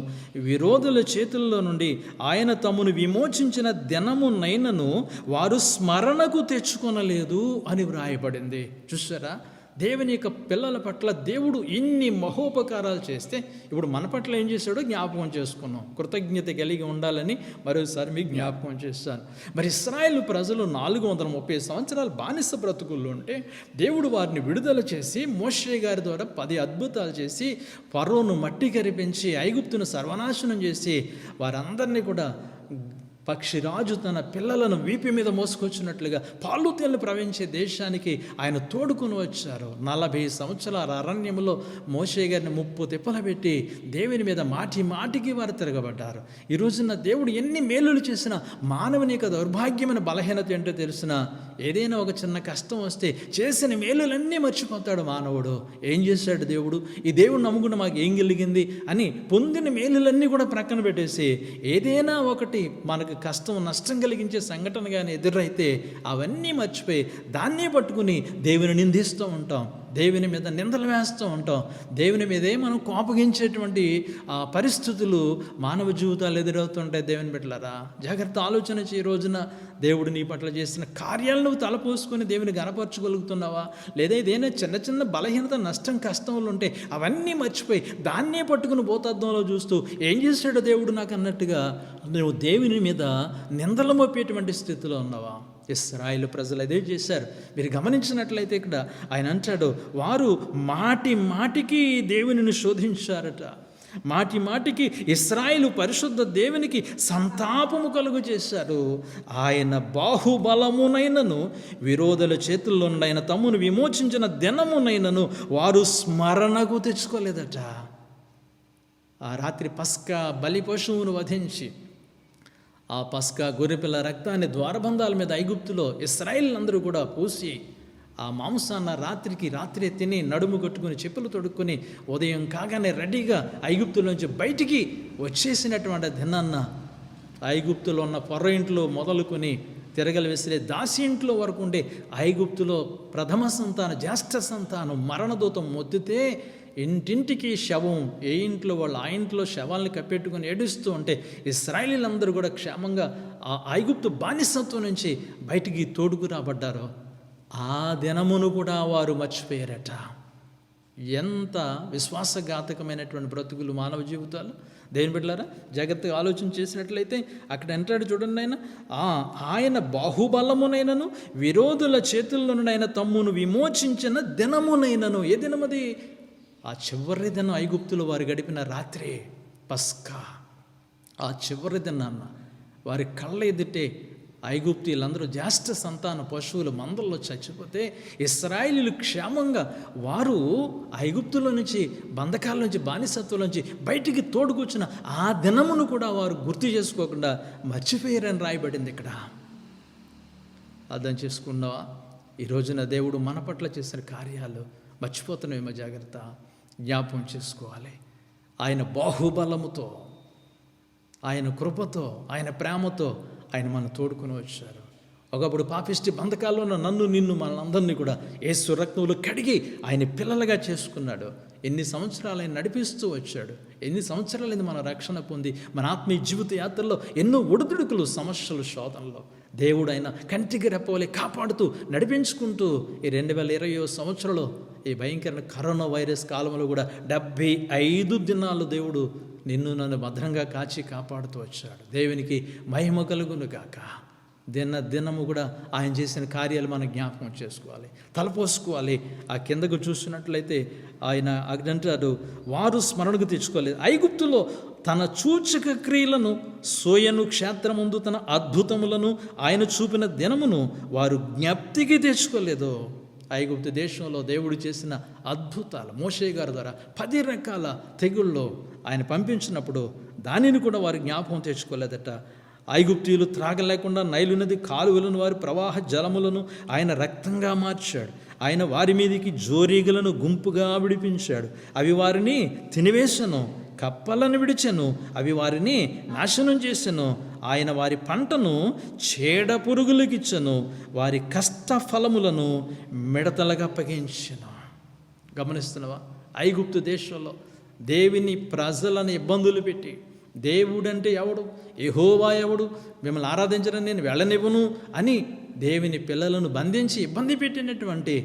విరోధుల చేతుల్లో నుండి ఆయన తమను విమోచించిన దినమునైనను వారు స్మరణకు తెచ్చుకొనలేదు అని వ్రాయబడింది. చూసారా, దేవుని యొక్క పిల్లల పట్ల దేవుడు ఇన్ని మహోపకారాలు చేస్తే ఇప్పుడు మన పట్ల ఏం చేశాడో జ్ఞాపకం చేసుకున్నాం. కృతజ్ఞత కలిగి ఉండాలని మరోసారి మీకు జ్ఞాపకం చేస్తాను. మరి ఇశ్రాయేలు ప్రజలు 430 సంవత్సరాలు బానిస బ్రతుకుల్లో ఉంటే దేవుడు వారిని విడుదల చేసి మోషే గారి ద్వారా 10 అద్భుతాలు చేసి ఫరోను మట్టి కరిపించి ఐగుప్తును సర్వనాశనం చేసి వారందరినీ కూడా పక్షిరాజు తన పిల్లలను వీపి మీద మోసుకొచ్చినట్లుగా పాలు తేళ్లు ప్రవహించే దేశానికి ఆయన తోడుకొని వచ్చారు. 40 సంవత్సరాల అరణ్యంలో మోషే గారిని 30 తిప్పలు పెట్టి దేవుని మీద మాటికి వారు తిరగబడ్డారు. ఈ రోజున దేవుడు ఎన్ని మేలులు చేసినా మానవుని యొక్క దౌర్భాగ్యమైన బలహీనత ఏంటో తెలిసిన ఏదైనా ఒక చిన్న కష్టం వస్తే చేసిన మేలులన్నీ మర్చిపోతాడు మానవుడు. ఏం చేశాడు దేవుడు? ఈ దేవుడు నమ్ముకున్న మాకు ఏం కలిగింది అని పొందిన మేలులన్నీ కూడా ప్రక్కన పెట్టేసి ఏదైనా ఒకటి మనకు కష్టం, నష్టం కలిగించే సంఘటన కానీ ఎదురైతే అవన్నీ మర్చిపోయి దాన్నే పట్టుకుని దేవుని నిందిస్తూ ఉంటాం, దేవుని మీద నిందలు వేస్తూ ఉంటాం, దేవుని మీదే మనం కోపగించేటువంటి పరిస్థితులు మానవ జీవితాలు ఎదురవుతుంటాయి. దేవుని బిడ్డలారా, జాగ్రత్త ఆలోచన చేయ. రోజున దేవుడు నీ పట్ల చేసిన కార్యాలను తలపోసుకొని దేవుని గనపరచగలుగుతున్నావా? లేదా ఏదైనా చిన్న బలహీనత, నష్టం, కష్టంలో ఉంటే అవన్నీ మర్చిపోయి దాన్నే పట్టుకుని భూతద్దంలో చూస్తూ ఏం చేశాడో దేవుడు నాకు అన్నట్టుగా నువ్వు దేవుని మీద నిందలు మోపేటువంటి స్థితిలో ఉన్నావా? ఇశ్రాయేలు ప్రజలు అదే చేశారు. మీరు గమనించినట్లయితే ఇక్కడ ఆయన అంటాడు, వారు మాటికి దేవునిని శోధించారట. మాటికి ఇశ్రాయేలు పరిశుద్ధ దేవునికి సంతాపము కలుగు చేశారు. ఆయన బాహుబలమునైనను విరోధుల చేతుల్లో ఆయన తమ్మును విమోచించిన దినమునైనను వారు స్మరణకు తెచ్చుకోలేదట. ఆ రాత్రి పస్కా బలి పశువును వధించి ఆ పస్కా గొర్రెపిల్ల రక్తాన్ని ద్వారబంధాల మీద ఐగుప్తులో ఇశ్రాయేలులందరూ కూడా పూసి ఆ మాంసాన్న రాత్రే తిని నడుము కట్టుకుని చెప్పులు తొడుక్కుని ఉదయం కాగానే రెడీగా ఐగుప్తులోంచి బయటికి వచ్చేసినటువంటి దినాన్న ఐగుప్తులో ఉన్న పొర్ర ఇంట్లో మొదలుకొని తిరగలు విసిరే దాసి ఇంట్లో వరకు ఉండే ఐగుప్తులో ప్రథమ సంతానం, జ్యేష్ఠ సంతానం మరణదూతం మొత్తితే ఇంటింటికి శవం, ఏ ఇంట్లో వాళ్ళు ఆ ఇంట్లో శవాల్ని కప్పెట్టుకుని ఏడుస్తూ ఉంటే ఇశ్రాయేలీలందరూ కూడా క్షేమంగా ఆ ఐగుప్తు బానిసత్వం నుంచి బయటికి తోడుకు రాబడ్డారో ఆ దినమును కూడా వారు మర్చిపోయారట. ఎంత విశ్వాసఘాతకమైనటువంటి బ్రతుకులు మానవ జీవితాలు. దేని బిడ్డలారా, జాగ్రత్తగా ఆలోచన చేసినట్లయితే అక్కడ అంటాడు చూడండి, ఆయన బాహుబలమునైనను విరోధుల చేతుల్లోనైనా తమ్మును విమోచించిన దినమునైనను. ఏ దినమది? ఆ చివరి దినం ఐగుప్తులు వారు గడిపిన రాత్రే, పస్కా. ఆ చివరి దినాన్న వారి కళ్ళ ఎదుటే ఐగుప్తీయులందరూ జ్యేష్ఠ సంతాన పశువులు మందల్లో చచ్చిపోతే ఇశ్రాయేలీయులు క్షేమంగా వారు ఐగుప్తులో నుంచి, బంధకాల నుంచి, బానిసత్వం నుంచి బయటికి తోడుకొచ్చిన ఆ దినమును కూడా వారు గుర్తు చేసుకోకుండా మర్చిపోయారని రాయబడింది ఇక్కడ. అర్థం చేసుకున్నావా? ఈ రోజున దేవుడు మన పట్ల చేసిన కార్యాలు మర్చిపోతున్నామేమో. జాగ్రత్త, జ్ఞాపకం చేసుకోవాలి. ఆయన బాహుబలముతో, ఆయన కృపతో, ఆయన ప్రేమతో ఆయన మనం తోడుకొని వచ్చారు. ఒకప్పుడు పాపిష్టి బంధకాల్లో ఉన్న నన్ను, నిన్ను, మనందరినీ కూడా యేసు రక్తంలో కడిగి ఆయన పిల్లలుగా చేసుకున్నాడు. ఎన్ని సంవత్సరాలు ఆయన నడిపిస్తూ వచ్చాడు. ఎన్ని సంవత్సరాలైంది మన రక్షణ పొంది మన ఆత్మీయ జీవిత యాత్రలో ఎన్నో ఒడిదుడుకులు, సమస్యలు, శోధనలో దేవుడు ఆయన కంటికి రెప్పవలే కాపాడుతూ నడిపించుకుంటూ ఈ 2020 సంవత్సరంలో ఈ భయంకరమైన కరోనా వైరస్ కాలంలో కూడా 75 దినాలు దేవుడు నిన్ను నన్ను భద్రంగా కాచి కాపాడుతూ వచ్చాడు. దేవునికి మహిమ కలుగును గాక. దినము కూడా ఆయన చేసిన కార్యాలు మనం జ్ఞాపకం చేసుకోవాలి, తలపోసుకోవాలి. ఆ కిందకు చూసినట్లయితే ఆయన అంటాడు, వారు స్మరణకు తెచ్చుకోలేదు ఐగుప్తులో తన సూచక క్రియలను, సోయను క్షేత్రముందు తన అద్భుతములను ఆయన చూపిన దినమును వారు జ్ఞప్తికి తెచ్చుకోలేదు. ఐగుప్తు దేశంలో దేవుడు చేసిన అద్భుతాలు మోషే గారి ద్వారా 10 రకాల తెగుల్లో ఆయన పంపించినప్పుడు దానిని కూడా వారు జ్ఞాపకం తెచ్చుకోలేదట. ఐగుప్తీయులు త్రాగలేకుండా నైలు నది కాలువలను, వారి ప్రవాహ జలములను ఆయన రక్తంగా మార్చాడు. ఆయన వారి మీదికి జోరీగలను గుంపుగా విడిపించాడు. అవి వారిని తినివేశను. కప్పలను విడిచెను, అవి వారిని నాశనం చేసెను. ఆయన వారి పంటను చీడ పురుగులకిచ్చెను, వారి కష్ట ఫలములను మిడతలకు అప్పగించెను. గమనిస్తున్నావా? ఐగుప్తు దేశంలో దేవుని ప్రజలను ఇబ్బందులు పెట్టి, దేవుడంటే ఎవడు, యెహోవా ఎవడు, మిమ్మల్ని ఆరాధించడం నేను వెళ్ళనివ్వను అని దేవుని పిల్లలను బంధించి ఇబ్బంది పెట్టినటువంటి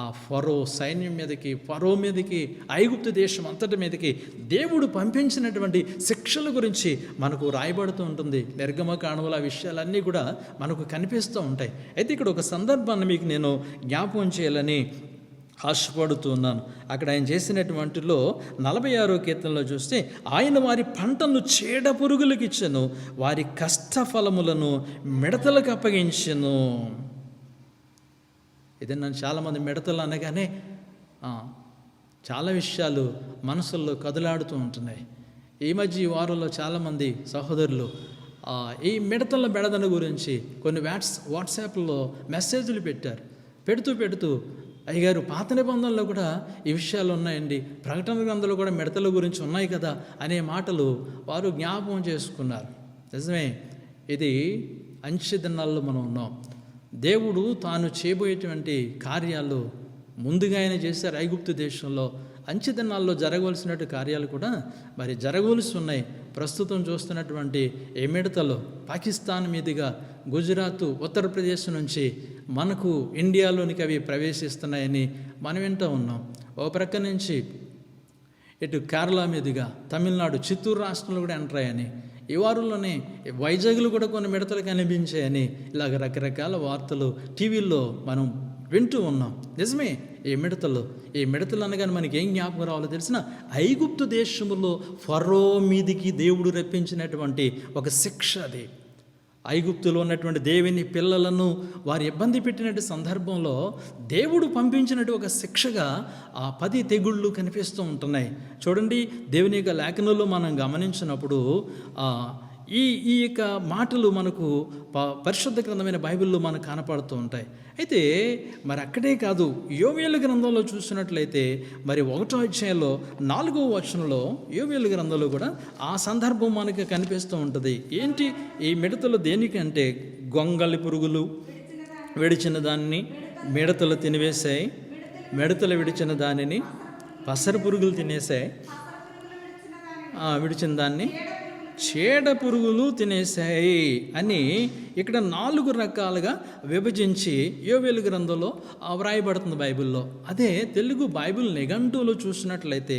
ఆ ఫరో సైన్యం మీదకి, ఫరో మీదకి, ఐగుప్తు దేశం అంతటి మీదకి దేవుడు పంపించినటువంటి శిక్షల గురించి మనకు రాయబడుతూ ఉంటుంది. నిర్గమకాండములో ఆ విషయాలన్నీ కూడా మనకు కనిపిస్తూ ఉంటాయి. అయితే ఇక్కడ ఒక సందర్భాన్ని మీకు నేను జ్ఞాపకం చేయాలని ఆశపడుతున్నాను. అక్కడ ఆయన చేసినటువంటిలో 46వ కీర్తనలో చూస్తే, ఆయన వారి పంటను చీడ పురుగులకు ఇచ్చెను, వారి కష్టఫలములను మిడతలకు అప్పగించెను. ఇదే నన్ను చాలామంది మిడతలు అనగానే చాలా విషయాలు మనసుల్లో కదులాడుతూ ఉంటున్నాయి. ఈ మధ్య ఈ వారంలో చాలామంది సహోదరులు ఈ మిడతల బెడదన గురించి కొన్ని వాట్సాప్లో మెసేజ్లు పెడుతూ అయ్యగారు పాత నిబంధనలో కూడా ఈ విషయాలు ఉన్నాయండి, ప్రకటన గ్రంథంలో కూడా మిడతల గురించి ఉన్నాయి కదా అనే మాటలు వారు జ్ఞాపకం చేసుకున్నారు. నిజమే, ఇది అంచె దినాల్లో మనం ఉన్నాం. దేవుడు తాను చేయబోయేటువంటి కార్యాలు ముందుగా ఆయన చేశారు. ఐగుప్తు దేశంలో అంచె దినాల్లో జరగవలసినటువంటి కార్యాలు కూడా మరి జరగవలసి ఉన్నాయి. ప్రస్తుతం చూస్తున్నటువంటి ఏ మిడతలు పాకిస్తాన్ మీదుగా గుజరాత్, ఉత్తరప్రదేశ్ నుంచి మనకు ఇండియాలోనికి అవి ప్రవేశిస్తున్నాయని మనం వింటూ ఉన్నాం. ఓ ప్రక్క నుంచి ఇటు కేరళ మీదుగా తమిళనాడు, చిత్తూరు రాష్ట్రంలో కూడా ఎంటర్ అయ్యాయని, ఈ వారంలోనే వైజాగ్లో కూడా కొన్ని మిడతలు కనిపించాయని ఇలాగ రకరకాల వార్తలు టీవీల్లో మనం వింటూ ఉన్నాం. నిజమే, ఈ మిడతలు అనగానే మనకి ఏం జ్ఞాపకం రావాలో తెలిసిన, ఐగుప్తు దేశంలో ఫరో మీదికి దేవుడు రప్పించినటువంటి ఒక శిక్ష అది. ఐగుప్తులో ఉన్నటువంటి దేవుని పిల్లలను వారు ఇబ్బంది పెట్టినటువంటి సందర్భంలో దేవుడు పంపించినట్టు ఒక శిక్షగా ఆ 10 తెగుళ్ళు కనిపిస్తూ ఉంటున్నాయి. చూడండి, దేవుని యొక్క లేఖనంలో మనం గమనించినప్పుడు ఈ యొక్క మాటలు మనకు పరిశుద్ధ గ్రంథమైన బైబిల్లో మనకు కనపడుతూ ఉంటాయి. అయితే మరి అక్కడే కాదు, యోవేలు గ్రంథంలో చూసినట్లయితే మరి 1వ అధ్యాయంలో 4వ వచనంలో యోవేలు గ్రంథంలో కూడా ఆ సందర్భం మనకు కనిపిస్తూ ఉంటుంది. ఏంటి ఈ మిడతలు దేనికంటే గొంగళి పురుగులు విడిచిన దాన్ని మిడతలు తినివేశాయి, మిడతలు విడిచిన దానిని పసర పురుగులు తినేసాయి, విడిచిన దాన్ని చీడ పురుగులు తినేసాయి అని ఇక్కడ 4 రకాలుగా విభజించి యోవేలు గ్రంథంలో వ్రాయబడుతుంది బైబిల్లో. అదే తెలుగు బైబిల్ నిఘంటువులో చూసినట్లయితే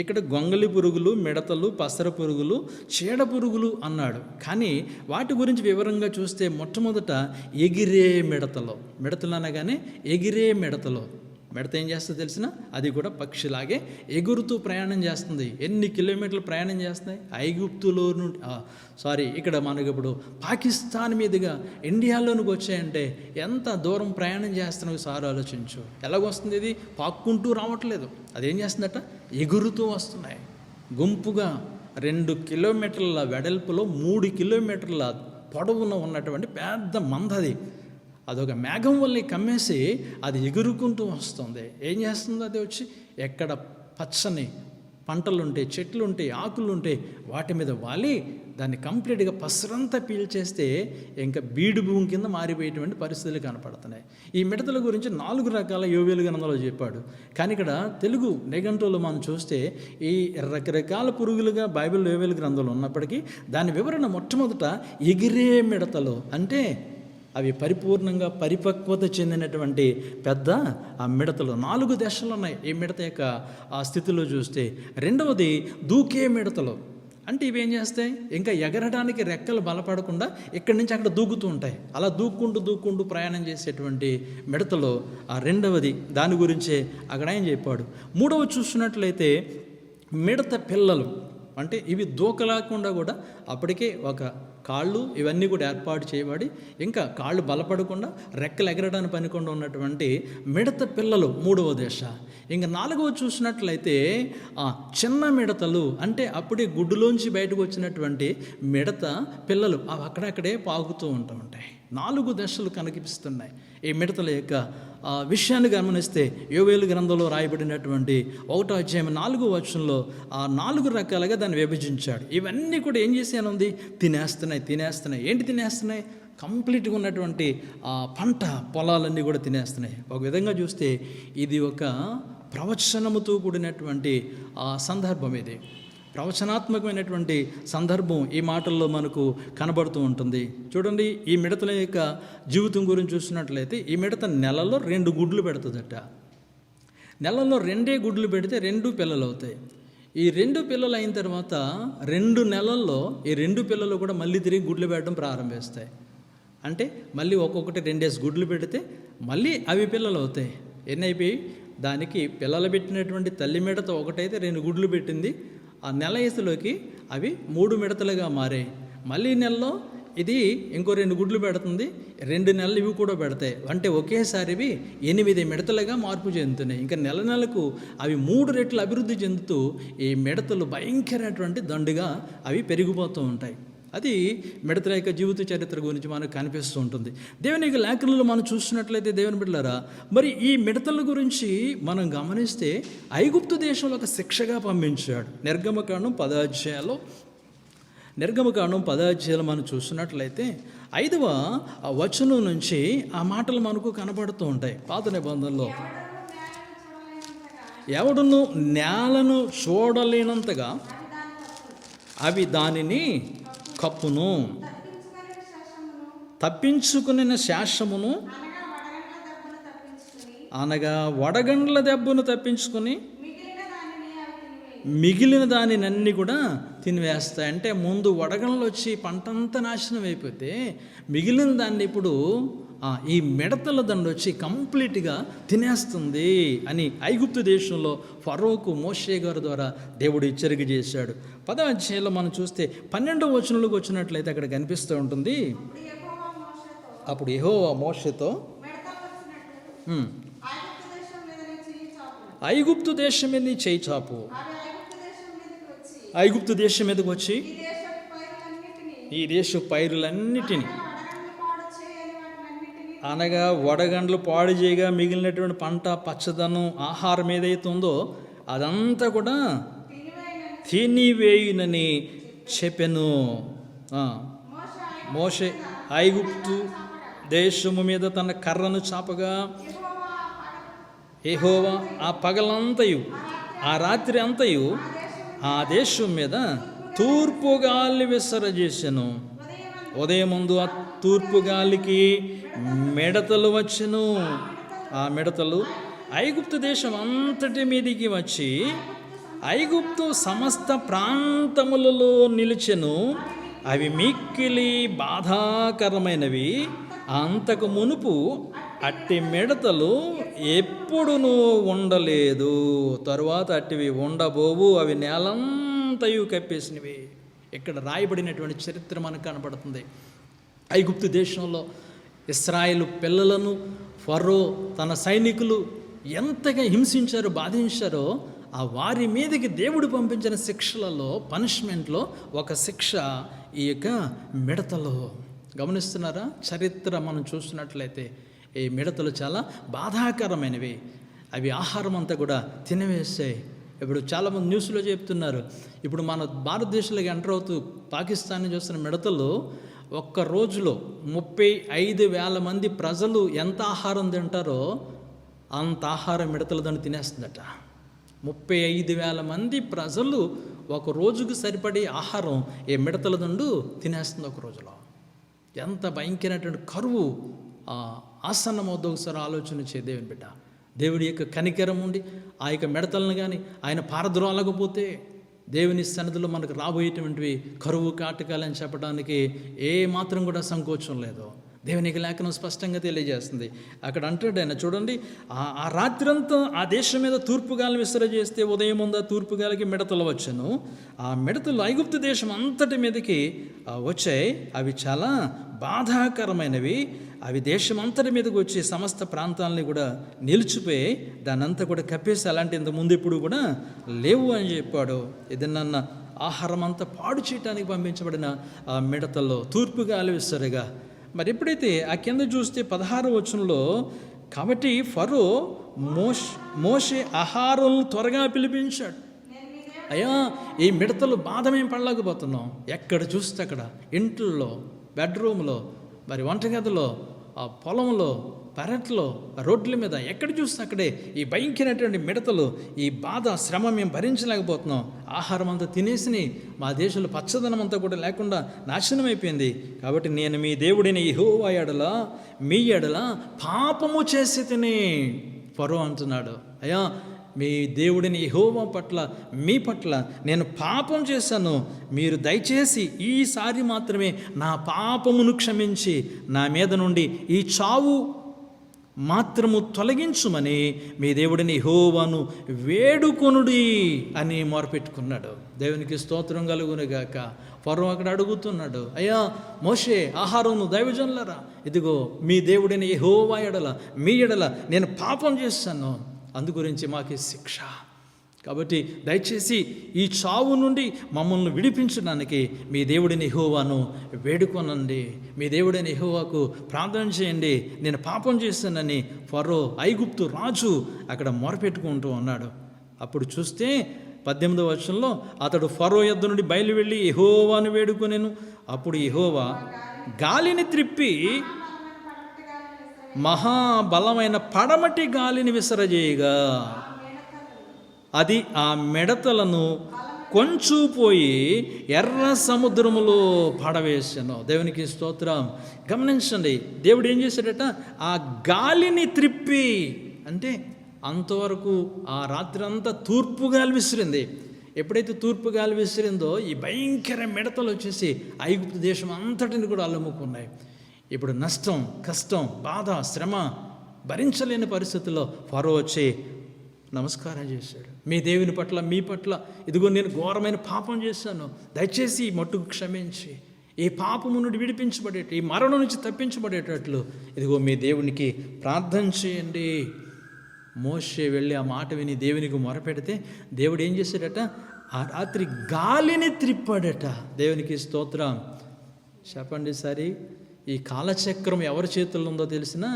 ఇక్కడ గొంగళి పురుగులు, మిడతలు, పసర పురుగులు, చీడ పురుగులు అన్నాడు. కానీ వాటి గురించి వివరంగా చూస్తే మొట్టమొదట ఎగిరే మిడతలు అనగానే ఎగిరే మిడతలు. మిడత ఏం చేస్తుంది తెలిసిన? అది కూడా పక్షిలాగే ఎగురుతూ ప్రయాణం చేస్తుంది. ఎన్ని కిలోమీటర్లు ప్రయాణం చేస్తున్నాయి? ఐగుప్తులో నుండి ఇక్కడ మనకి ఇప్పుడు పాకిస్తాన్ మీదుగా ఇండియాలోనికి వచ్చాయంటే ఎంత దూరం ప్రయాణం చేస్తున్నావు సార్ ఆలోచించు. ఎలాగొస్తుంది? ఇది పాక్కుంటూ రావట్లేదు, అదేం చేస్తుందట? ఎగురుతూ వస్తున్నాయి. గుంపుగా 2 కిలోమీటర్ల వెడల్పులో 3 కిలోమీటర్ల పొడవున ఉన్నటువంటి పెద్ద మందది. అదొక మేఘం వల్ల కమ్మేసి అది ఎగురుకుంటూ వస్తుంది. ఏం చేస్తుంది? అది వచ్చి ఎక్కడ పచ్చని పంటలుంటే, చెట్లుంటే, ఆకులుంటే వాటి మీద వాలి దాన్ని కంప్లీట్గా పసరంతా పీల్చేస్తే ఇంకా బీడు భూమి కింద మారిపోయేటువంటి పరిస్థితులు కనపడుతున్నాయి. ఈ మిడతల గురించి 4 రకాల యోవేలు గ్రంథంలో చెప్పాడు. కానీ ఇక్కడ తెలుగు నిఘంటువులు మనం చూస్తే ఈ రకరకాల పురుగులుగా బైబిల్ యోవేలు గ్రంథంలో ఉన్నప్పటికీ దాని వివరణ మొట్టమొదట ఎగిరే మిడతలు అంటే అవి పరిపూర్ణంగా పరిపక్వత చెందినటువంటి పెద్ద ఆ మిడతలు. 4 దశలు ఉన్నాయి ఈ మిడత యొక్క ఆ స్థితిలో చూస్తే. రెండవది దూకే మిడతలు అంటే ఇవేం చేస్తాయి? ఇంకా ఎగరడానికి రెక్కలు బలపడకుండా ఇక్కడి నుంచి అక్కడ దూకుతూ ఉంటాయి. అలా దూక్కుంటూ ప్రయాణం చేసేటువంటి మిడతలు ఆ రెండవది. దాని గురించే అక్కడ ఏం చెప్పాడు. మూడవది చూస్తున్నట్లయితే మిడత పిల్లలు అంటే ఇవి దూకలేకుండా కూడా అప్పటికే ఒక కాళ్ళు ఇవన్నీ కూడా ఏర్పాటు చేయబడి ఇంకా కాళ్ళు బలపడకుండా రెక్కలు ఎగరడానికి పనికుండా ఉన్నటువంటి మిడత పిల్లలు 3వ దశ. ఇంకా 4వ చూసినట్లయితే చిన్న మిడతలు అంటే అప్పుడే గుడ్డులోంచి బయటకు వచ్చినటువంటి మిడత పిల్లలు అవి అక్కడక్కడే పాకుతూ ఉంటాయి. 4 దశలు కనిపిస్తున్నాయి ఈ మిడతల యొక్క విషయాన్ని గమనిస్తే. యోవేలు గ్రంథంలో రాయబడినటువంటి 1వ అధ్యాయం 4వ వచనంలో 4 రకాలుగా దాన్ని విభజించాడు. ఇవన్నీ కూడా ఏం చేశానుంది? తినేస్తున్నాయి. ఏంటి తినేస్తున్నాయి? కంప్లీట్గా ఉన్నటువంటి పంట పొలాలన్నీ కూడా తినేస్తున్నాయి. ఒక విధంగా చూస్తే ఇది ఒక ప్రవచనముతో కూడినటువంటి సందర్భం. ఇది ప్రవచనాత్మకమైనటువంటి సందర్భం ఈ మాటల్లో మనకు కనబడుతూ ఉంటుంది. చూడండి, ఈ మిడతల యొక్క జీవితం గురించి చూసినట్లయితే ఈ మిడత నెలలో 2 గుడ్లు పెడుతుందట. నెలలో 2 గుడ్లు పెడితే 2 పిల్లలు అవుతాయి. ఈ 2 పిల్లలు అయిన తర్వాత 2 నెలల్లో ఈ 2 పిల్లలు కూడా మళ్ళీ తిరిగి గుడ్లు పెట్టడం ప్రారంభిస్తాయి. అంటే మళ్ళీ ఒక్కొక్కటి 2 గుడ్లు పెడితే మళ్ళీ అవి పిల్లలు అవుతాయి. ఎన్నైపోయి దానికి పిల్లలు పెట్టినటువంటి తల్లి మిడత ఒకటైతే 2 గుడ్లు పెట్టింది. ఆ నెల వయసులోకి అవి 3 మిడతలుగా మారాయి. మళ్ళీ నెలలో ఇది ఇంకో 2 గుడ్లు పెడుతుంది. 2 నెలలు ఇవి కూడా పెడతాయి. అంటే ఒకేసారి ఇవి 8 మిడతలుగా మార్పు చెందుతున్నాయి. ఇంకా నెలకు అవి 3 రెట్లు అభివృద్ధి చెందుతూ ఈ మిడతలు భయంకరమైనటువంటి దండుగా అవి పెరిగిపోతూ ఉంటాయి. అది మిడతల యొక్క జీవిత చరిత్ర గురించి మనకు కనిపిస్తూ ఉంటుంది. దేవుని యొక్క లేఖనంలో మనం చూసినట్లయితే దేవుని బిడ్డలారా, మరి ఈ మిడతల గురించి మనం గమనిస్తే ఐగుప్తు దేశంలో ఒక శిక్షగా పంపించాడు. నిర్గమకాండం 10వ అధ్యాయంలో మనం చూసినట్లయితే 5వ వచనం నుంచి ఆ మాటలు మనకు కనబడుతూ ఉంటాయి. పాత నిబంధనలో ఎవడును నేలను చూడలేనంతగా అవి దానిని కప్పును, తప్పించుకుని శేషమును అనగా వడగండ్ల దెబ్బను తప్పించుకొని మిగిలిన దానినన్నీ కూడా తినివేస్తాయి. అంటే ముందు వడగండ్లు వచ్చి పంటంతా నాశనం అయిపోతే మిగిలిన దాన్ని ఇప్పుడు ఈ మిడతల దండు వచ్చి కంప్లీట్గా తినేస్తుంది అని ఐగుప్తు దేశంలో ఫరోకు మోషే గారి ద్వారా దేవుడు హెచ్చరిక చేశాడు. 10వ అధ్యాయంలో మనం చూస్తే 12వ వచనంలోకి వచ్చినట్లయితే అక్కడ కనిపిస్తూ ఉంటుంది. అప్పుడు యెహోవా మోషేతో ఐగుప్తు దేశం మీద నీ చేయి చాపు. ఐగుప్తు దేశం మీదకి వచ్చి ఈ దేశ పైరులన్నిటినీ అనగా వడగండ్లు పాడు చేయగా మిగిలినటువంటి పంట, పచ్చదనం, ఆహారం ఏదైతే ఉందో అదంతా కూడా తినివేయునని చెప్పెను. మోషే ఐగుప్తు దేశము మీద తన కర్రను చాపగా యెహోవా ఆ పగలంతయు ఆ రాత్రి అంతయు ఆ దేశం మీద తూర్పు గాలి విసరజేసెను. ఉదయం ముందు ఆ తూర్పు గాలికి మిడతలు వచ్చెను. ఆ మిడతలు ఐగుప్తు దేశం అంతటి మీదికి వచ్చి ఐగుప్తు సమస్త ప్రాంతములలో నిలిచెను. అవి మిక్కిలి బాధాకరమైనవి. అంతకు మునుపు అట్టి మిడతలు ఎప్పుడునూ ఉండలేదు. తరువాత అట్టివి ఉండబోవు. అవి నేలంతయు కప్పేసినవి. ఇక్కడ రాయబడినటువంటి చరిత్ర మనకు కనబడుతుంది. ఐగుప్తు దేశంలో ఇశ్రాయేలు పిల్లలను ఫరో తన సైనికులు ఎంతగా హింసించారో, బాధించారో, ఆ వారి మీదకి దేవుడు పంపించిన శిక్షలలో, పనిష్మెంట్లో ఒక శిక్ష ఈ యొక్క మిడతలు. గమనిస్తున్నారా? చరిత్ర మనం చూస్తున్నట్లయితే ఈ మిడతలు చాలా బాధాకరమైనవి. అవి ఆహారం అంతా కూడా తినవేస్తాయి. ఇప్పుడు చాలామంది న్యూస్లో చెప్తున్నారు, ఇప్పుడు మన భారతదేశంలోకి ఎంటర్ అవుతూ పాకిస్తాన్ నుంచి వస్తున్న మిడతలు ఒక్క రోజులో 35,000 మంది ప్రజలు ఎంత ఆహారం తింటారో అంత ఆహారం మిడతల దండు తినేస్తుందట. 35,000 మంది ప్రజలు ఒక రోజుకు సరిపడే ఆహారం ఈ మిడతల దండు తినేస్తుంది ఒక రోజులో. ఎంత భయంకరమైనటువంటి కరువు ఆసన్నమవుద్దో ఒకసారి ఆలోచన చే దేవుని బిడ్డ. దేవుడి యొక్క కనికరం ఉండి ఆ యొక్క మిడతలను కానీ ఆయన పారద్రోలకపోతే దేవుని సన్నిధిలో మనకు రాబోయేటువంటివి కరువు కాటకాలని చెప్పడానికి ఏ మాత్రం కూడా సంకోచం లేదు. దేవునికి లేఖనం స్పష్టంగా తెలియజేస్తుంది. అక్కడ అంటాడు ఆయన, చూడండి, ఆ రాత్రంతా ఆ దేశం మీద తూర్పుగాలి విసరజేస్తే ఉదయం ముందు తూర్పుగాలికి మిడతలు వచ్చాను. ఆ మిడతలు ఐగుప్తు దేశం అంతటి మీదకి వచ్చాయి. అవి చాలా బాధాకరమైనవి. అవి దేశం అంతటి మీదకి వచ్చి సమస్త ప్రాంతాలని కూడా నిలిచిపోయి దాన్ని అంతా కూడా కప్పేసి అలాంటి ఇంత ముందు ఇప్పుడు కూడా లేవు అని చెప్పాడు. ఏదన్నా ఆహారం అంతా పాడు చేయడానికి పంపించబడిన ఆ మిడతల్లో తూర్పుగాలి విసరగా. మరి ఎప్పుడైతే ఆ కింద చూస్తే 16వ వచనంలో, కాబట్టి ఫరో మోషే ఆహారం త్వరగా పిలిపించాడు. అయ్యా, ఈ మిడతలు బాధ మేము పడలేకపోతున్నాం. ఎక్కడ చూస్తే అక్కడ, ఇంట్లో, బెడ్రూమ్లో, మరి వంటగదిలో, ఆ పొలంలో, పెరట్లో, రోడ్ల మీద ఎక్కడ చూస్తే అక్కడే ఈ భయంకరమైనటువంటి మిడతలు, ఈ బాధ శ్రమ మేము భరించలేకపోతున్నాం. ఆహారం అంతా తినేసి మా దేశంలో పచ్చదనం అంతా కూడా లేకుండా నాశనం అయిపోయింది. కాబట్టి నేను మీ దేవుడిని యెహోవా ఎడల మీ ఎడల పాపము చేసి తిని. ఫరో అంటున్నాడు, అయ్యా, మీ దేవుడిని యెహోవా పట్ల మీ పట్ల నేను పాపం చేశాను. మీరు దయచేసి ఈసారి మాత్రమే నా పాపమును క్షమించి నా మీద నుండి ఈ చావు మాత్రము తొలగించుమని మీ దేవుడిని యెహోవాను వేడుకొనుడి అని మొరపెట్టుకున్నాడు. దేవునికి స్తోత్రం కలుగునుగాక. ఫరో అక్కడ అడుగుతున్నాడు, అయ్యా మోషే, ఆహారం దైవజనులరా, ఇదిగో మీ దేవుడిని యెహోవా ఎడల మీ ఎడల నేను పాపం చేశాను, అందుగురించి మాకు శిక్ష. కాబట్టి దయచేసి ఈ చావు నుండి మమ్మల్ని విడిపించడానికి మీ దేవుడిని యెహోవాను వేడుకొనండి, మీ దేవుడిని యెహోవాకు ప్రార్థన చేయండి, నేను పాపం చేశానని ఫరో ఐగుప్తు రాజు అక్కడ మొరపెట్టుకుంటూ ఉన్నాడు. అప్పుడు చూస్తే 18వ వచనంలో, అతడు ఫరో యొద్ద నుండి బయలు వెళ్ళి యెహోవాను వేడుకొనెను. అప్పుడు యెహోవా గాలిని త్రిప్పి మహాబలమైన పడమటి గాలిని విసరజేయగా అది ఆ మిడతలను కొంచెం పోయి ఎర్ర సముద్రములో పడవేశాను. దేవునికి స్తోత్రం. గమనించండి, దేవుడు ఏం చేశాడట, ఆ గాలిని త్రిప్పి, అంటే అంతవరకు ఆ రాత్రి అంతా తూర్పు గాలి విసిరింది. ఎప్పుడైతే తూర్పు గాలి విసిరిందో ఈ భయంకర మిడతలు వచ్చేసి ఐగుప్తు దేశం అంతటిని కూడా అల్లుముకున్నాయి. ఇప్పుడు నష్టం, కష్టం, బాధ, శ్రమ భరించలేని పరిస్థితుల్లో ఫరో వచ్చి నమస్కారం చేశాడు. మీ దేవుని పట్ల మీ పట్ల ఇదిగో నేను ఘోరమైన పాపం చేశాను, దయచేసి ఈ మట్టుకు క్షమించి ఈ పాపము నుండి విడిపించబడేట, ఈ మరణం నుంచి తప్పించబడేటట్లు ఇదిగో మీ దేవునికి ప్రార్థన చేయండి. మోషే వెళ్ళి ఆ మాట విని దేవునికి మొరపెడితే దేవుడు ఏం చేశాడట, ఆ రాత్రి గాలిని త్రిప్పాడట. దేవునికి స్తోత్రం. చెప్పండి సరి, ఈ కాలచక్రం ఎవరి చేతుల్లో ఉందో తెలిసినా,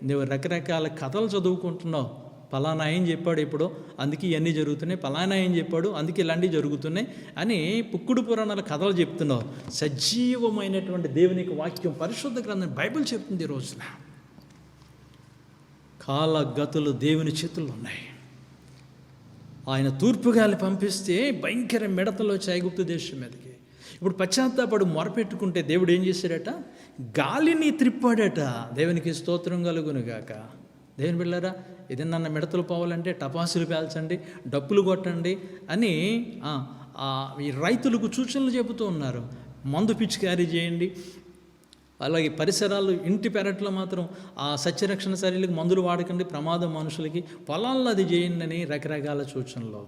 నువ్వు రకరకాల కథలు చదువుకుంటున్నావు, పలానా ఆయన చెప్పాడు ఇప్పుడు, అందుకే ఇవన్నీ జరుగుతున్నాయి, పలానా ఆయన చెప్పాడు అందుకే ఇలాంటివి జరుగుతున్నాయి అని పుక్కుడు పురాణాల కథలు చెప్తున్నావు. సజీవమైనటువంటి దేవునికి వాక్యం పరిశుద్ధ గ్రంథం బైబిల్ చెప్తుంది. ఈ రోజున కాలగతులు దేవుని చేతుల్లో ఉన్నాయి. ఆయన తూర్పుగాలి పంపిస్తే భయంకర మిడతలు వచ్చి ఐగుప్తు దేశం మీదకి. ఇప్పుడు పశ్చాత్తాపడు మొరపెట్టుకుంటే దేవుడు ఏం చేశాడట? గాలిని త్రిప్పాడట. దేవునికి స్తోత్రం కలుగునుగాక. దేవుని బిళ్ళారా, ఇది నన్ను మిడతలు పోవాలంటే టపాసులు పేల్చండి, డప్పులు కొట్టండి అని ఈ రైతులకు సూచనలు చెబుతూ ఉన్నారు. మందు పిచికారీ చేయండి, అలాగే పరిసరాలు ఇంటి పెరట్లో మాత్రం ఆ సస్యరక్షణ చర్యలకు మందులు వాడకండి, ప్రమాదం మనుషులకి, పొలాల్లో అది చేయండి అని రకరకాల సూచనలు.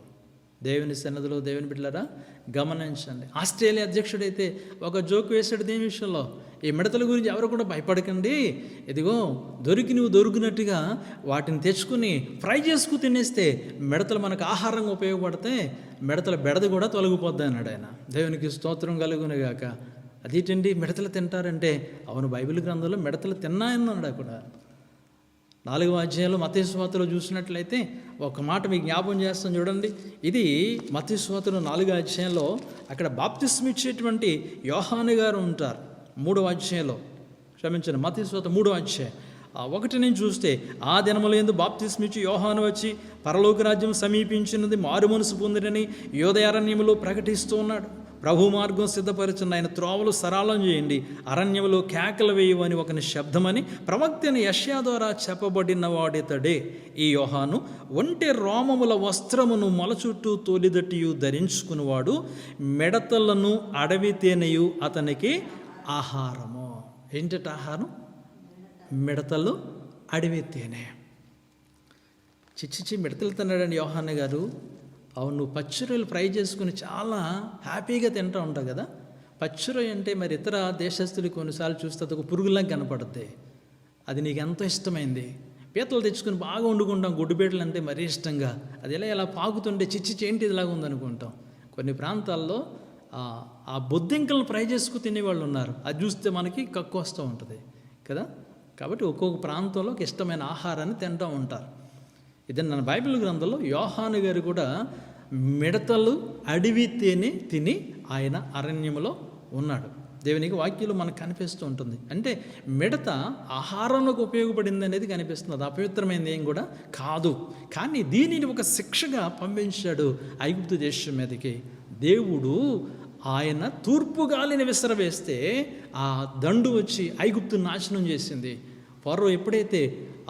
దేవుని సన్నిధిలో దేవుని బిడ్డలారా గమనించండి. ఆస్ట్రేలియా అధ్యక్షుడైతే ఒక జోక్ వేశాడు దేని విషయంలో, ఈ మిడతల గురించి ఎవరు కూడా భయపడకండి, ఇదిగో నువ్వు దొరికినట్టుగా వాటిని తెచ్చుకుని ఫ్రై చేసుకు తినేస్తే మిడతలు మనకు ఆహారంగా ఉపయోగపడితే మిడతల బెడద కూడా తొలగిపోద్ది అన్నాడు ఆయన. దేవునికి స్తోత్రం కలుగునుగాక. అదేంటండి మిడతలు తింటారంటే, అవును బైబిల్ గ్రంథంలో మిడతలు తిన్నాయన్నాడు. అక్కడ 4వ అధ్యాయంలో మత్తయి సువార్తలో చూసినట్లయితే ఒక మాట మీకు జ్ఞాపకం చేస్తాను చూడండి. ఇది మత్తయి సువార్తలో 4వ అధ్యాయంలో అక్కడ బాప్తిస్మ ఇచ్చేటువంటి యోహాను గారు ఉంటారు. 3వ అధ్యాయంలో, క్షమించండి, మత్తయి సువార్త 3వ అధ్యాయం 1 నుంచి చూస్తే, ఆ దినముల యందు బాప్తిస్మ ఇచ్చి యోహాను వచ్చి పరలోక రాజ్యం సమీపించినది, మారు మనసు పొందినని యోదయారణ్యములో ప్రకటిస్తూ ఉన్నాడు. ప్రభు మార్గం సిద్ధపరచండి, ఆయన త్రోవలు సరళం చేయండి, అరణ్యములో కేకలు వేయవని ఒకని శబ్దమని ప్రవక్తని యెషయా ద్వారా చెప్పబడిన వాడితడే ఈ యోహాను. ఒంటె రోమముల వస్త్రమును మొల చుట్టూ తోలిదట్టియు ధరించుకునివాడు, మిడతలను అడవి తేనెయు అతనికి ఆహారము. ఏంటట ఆహారం? మిడతలు, అడవి తేనె. చిచ్చిచి మిడతలు తిన్నాడండి యోహాను గారు. అవును, నువ్వు పచ్చిరొయ్యలు ఫ్రై చేసుకుని చాలా హ్యాపీగా తింటూ ఉంటావు కదా. పచ్చిరొయ్య అంటే మరి ఇతర దేశస్తులు కొన్నిసార్లు చూస్తే ఒక పురుగులాగా కనపడుద్ది. అది నీకు ఎంతో ఇష్టమైంది. పీతలు తెచ్చుకుని బాగా వండుకుంటాం, గుడ్డుపీటలు అంటే మరీ ఇష్టంగా. అది ఎలా పాకుతుంటే చిచ్చి ఏంటి ఇదిలాగా ఉందనుకుంటాం. కొన్ని ప్రాంతాల్లో ఆ బొద్దింకలను ఫ్రై చేసుకు తినేవాళ్ళు ఉన్నారు. అది చూస్తే మనకి కక్కు వస్తూ ఉంటుంది కదా. కాబట్టి ఒక్కొక్క ప్రాంతంలో ఒక ఇష్టమైన ఆహారాన్ని తింటూ ఉంటారు. ఇది మన బైబిల్ గ్రంథంలో యోహాను గారు కూడా మిడతలు, అడవి తేనె తిని ఆయన అరణ్యములో ఉన్నాడు. దేవునికి వాక్యంలో మనకు కనిపిస్తూ ఉంటుంది. అంటే మిడత ఆహారంలోకి ఉపయోగపడింది అనేది కనిపిస్తుంది. అది అపవిత్రమైనది ఏం కూడా కాదు. కానీ దీనిని ఒక శిక్షగా పంపించాడు ఐగుప్తు దేశం మీదకి. దేవుడు ఆయన తూర్పు గాలిని విసరవేస్తే ఆ దండు వచ్చి ఐగుప్తు నాశనం చేసింది. ఫరో ఎప్పుడైతే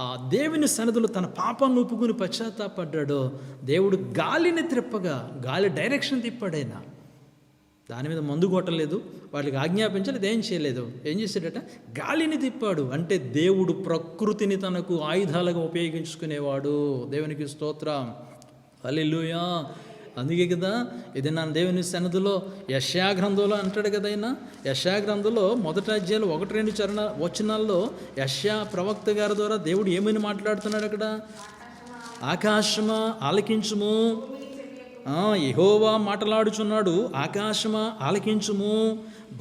ఆ దేవుని సన్నిధిలో తన పాపాన్ని ఒప్పుకుని పశ్చాత్తాపడ్డాడో, దేవుడు గాలిని త్రిప్పగా, గాలి డైరెక్షన్ తిప్పాడైనా. దాని మీద మందు కొట్టలేదు, వాళ్ళకి ఆజ్ఞాపించాలి, అదేం చేయలేదు. ఏం చేశాడట? గాలిని తిప్పాడు. అంటే దేవుడు ప్రకృతిని తనకు ఆయుధాలుగా ఉపయోగించుకునేవాడు. దేవునికి స్తోత్రం, హల్లెలూయా. అందుకే కదా ఇది నా దేవుని సన్నిధిలో యెషయా గ్రంథంలో అంటాడు కదా. ఆయన యెషయా గ్రంథంలో 1వ అధ్యాయంలో 1-2 వచనాల్లో యెషయా ప్రవక్త గారి ద్వారా దేవుడు ఏమని మాట్లాడుతున్నాడు అక్కడ? ఆకాశమా ఆలకించుము, యెహోవా మాట్లాడుచున్నాడు. ఆకాశమా ఆలకించుము,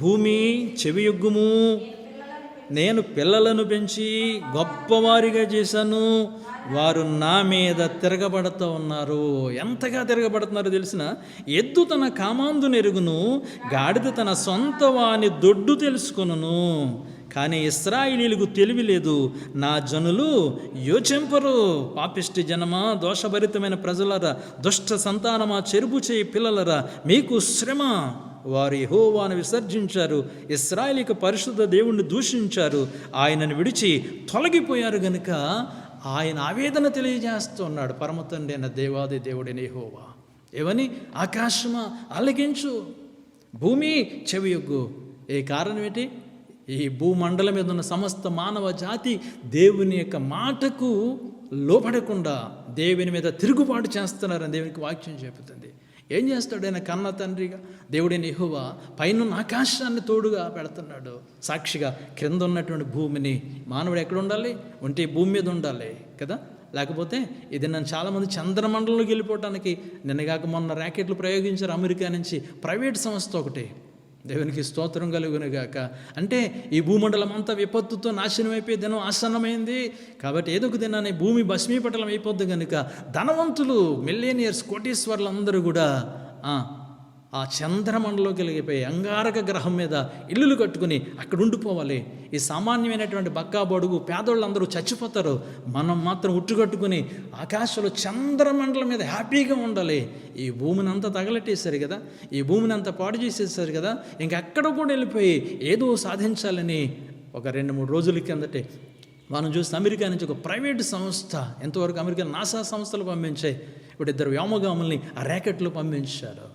భూమి చెవియొగ్గుము. నేను పిల్లలను పెంచి గొప్పవారిగా చేశాను, వారు నా మీద తిరగబడుతూ ఉన్నారు. ఎంతగా తిరగబడుతున్నారో తెలిసిన, ఎద్దు తన కామాందును ఎరుగును, గాడిద తన సొంత వాని దొడ్డు తెలుసుకొనును. కానీ ఇశ్రాయేలీయులకు తెలివి లేదు, నా జనులు యోచింపరు. పాపిష్టి జనమా, దోషభరితమైన ప్రజలరా, దుష్ట సంతానమా, చెరుపు చేయి పిల్లలరా, మీకు శ్రమ. వారు యెహోవాను విసర్జించారు, ఇశ్రాయేలీయుల పరిశుద్ధ దేవుణ్ణి దూషించారు, ఆయనను విడిచి తొలగిపోయారు గనుక ఆయన ఆవేదన తెలియజేస్తున్నాడు. పరమతండ్రి అయిన దేవాది దేవుడైన యెహోవా ఏమని? ఆకాశమా ఆలకించు, భూమి చెవియొగ్గు. ఏ కారణం ఏంటి? ఈ భూమండలం మీద ఉన్న సమస్త మానవ జాతి దేవుని యొక్క మాటకు లోపడకుండా దేవుని మీద తిరుగుబాటు చేస్తున్నారని దేవునికి వాక్యం చెబుతుంది. ఏం చేస్తాడు ఆయన? కన్న తండ్రిగా దేవుడైన యెహోవా పైన ఆకాశాన్ని తోడుగా పెడుతున్నాడు. సాక్షిగా క్రింద ఉన్నటువంటి భూమిని మానవుడు ఎక్కడ ఉండాలి? ఉంటే భూమి మీద ఉండాలి కదా. లేకపోతే ఇది నన్ను చాలామంది చంద్రమండలంలోకి వెళ్ళిపోవటానికి నిన్నగాక మొన్న ర్యాకెట్లు ప్రయోగించారు అమెరికా నుంచి, ప్రైవేట్ సంస్థ ఒకటి. దేవునికి స్తోత్రం కలుగును గాక. అంటే ఈ భూమండలం అంతా విపత్తుతో నాశనం అయిపోయి దినం ఆసన్నమైంది కాబట్టి ఏదో ఒక దినాన్ని భూమి భస్మీపటలం అయిపోద్ది కనుక ధనవంతులు, మిలియనియర్స్, కోటీశ్వర్లు అందరూ కూడా ఆ చంద్రమండలంలోకి వెళ్ళిపోయి అంగారక గ్రహం మీద ఇల్లులు కట్టుకుని అక్కడ ఉండిపోవాలి. ఈ సామాన్యమైనటువంటి బక్కా బడుగు పేదోళ్ళందరూ చచ్చిపోతారు. మనం మాత్రం ఉట్టుకట్టుకుని ఆకాశంలో చంద్రమండలం మీద హ్యాపీగా ఉండాలి. ఈ భూమిని అంతా తగలెట్టేశారు కదా, ఈ భూమిని అంతా పాడు చేసేసారు కదా, ఇంకెక్కడ కూడా వెళ్ళిపోయి ఏదో సాధించాలని ఒక 2-3 రోజుల కిందటే మనం చూస్తే అమెరికా నుంచి ఒక ప్రైవేటు సంస్థ, ఎంతవరకు అమెరికా నాసా సంస్థలు పంపించాయి. ఇప్పుడు 2 వ్యోమగాముల్ని ఆ ర్యాకెట్లు పంపించారు.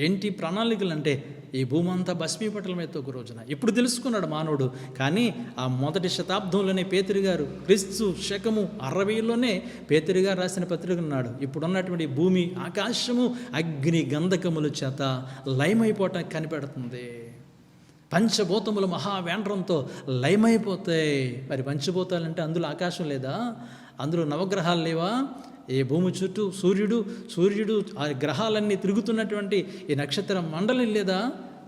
ఏంటి ప్రణాళికలు అంటే ఈ భూమి అంతా భస్మీపటలమైతే ఒక రోజున. ఇప్పుడు తెలుసుకున్నాడు మానవుడు. కానీ ఆ మొదటి శతాబ్దంలోనే పేతురు గారు, క్రీస్తు శకము 60లోనే పేతురు గారు రాసిన పత్రిక ఉన్నాడు. ఇప్పుడున్నటువంటి భూమి ఆకాశము అగ్ని గంధకముల చేత లయమైపోవటానికి కనిపెడుతుంది. పంచభూతములు మహావేండ్రంతో లయమైపోతాయి. మరి పంచభూతాలంటే అందులో ఆకాశం లేదా, అందులో నవగ్రహాలు లేవా, ఈ భూమి చుట్టూ సూర్యుడు ఆ గ్రహాలన్నీ తిరుగుతున్నటువంటి ఈ నక్షత్ర మండలం లేదా,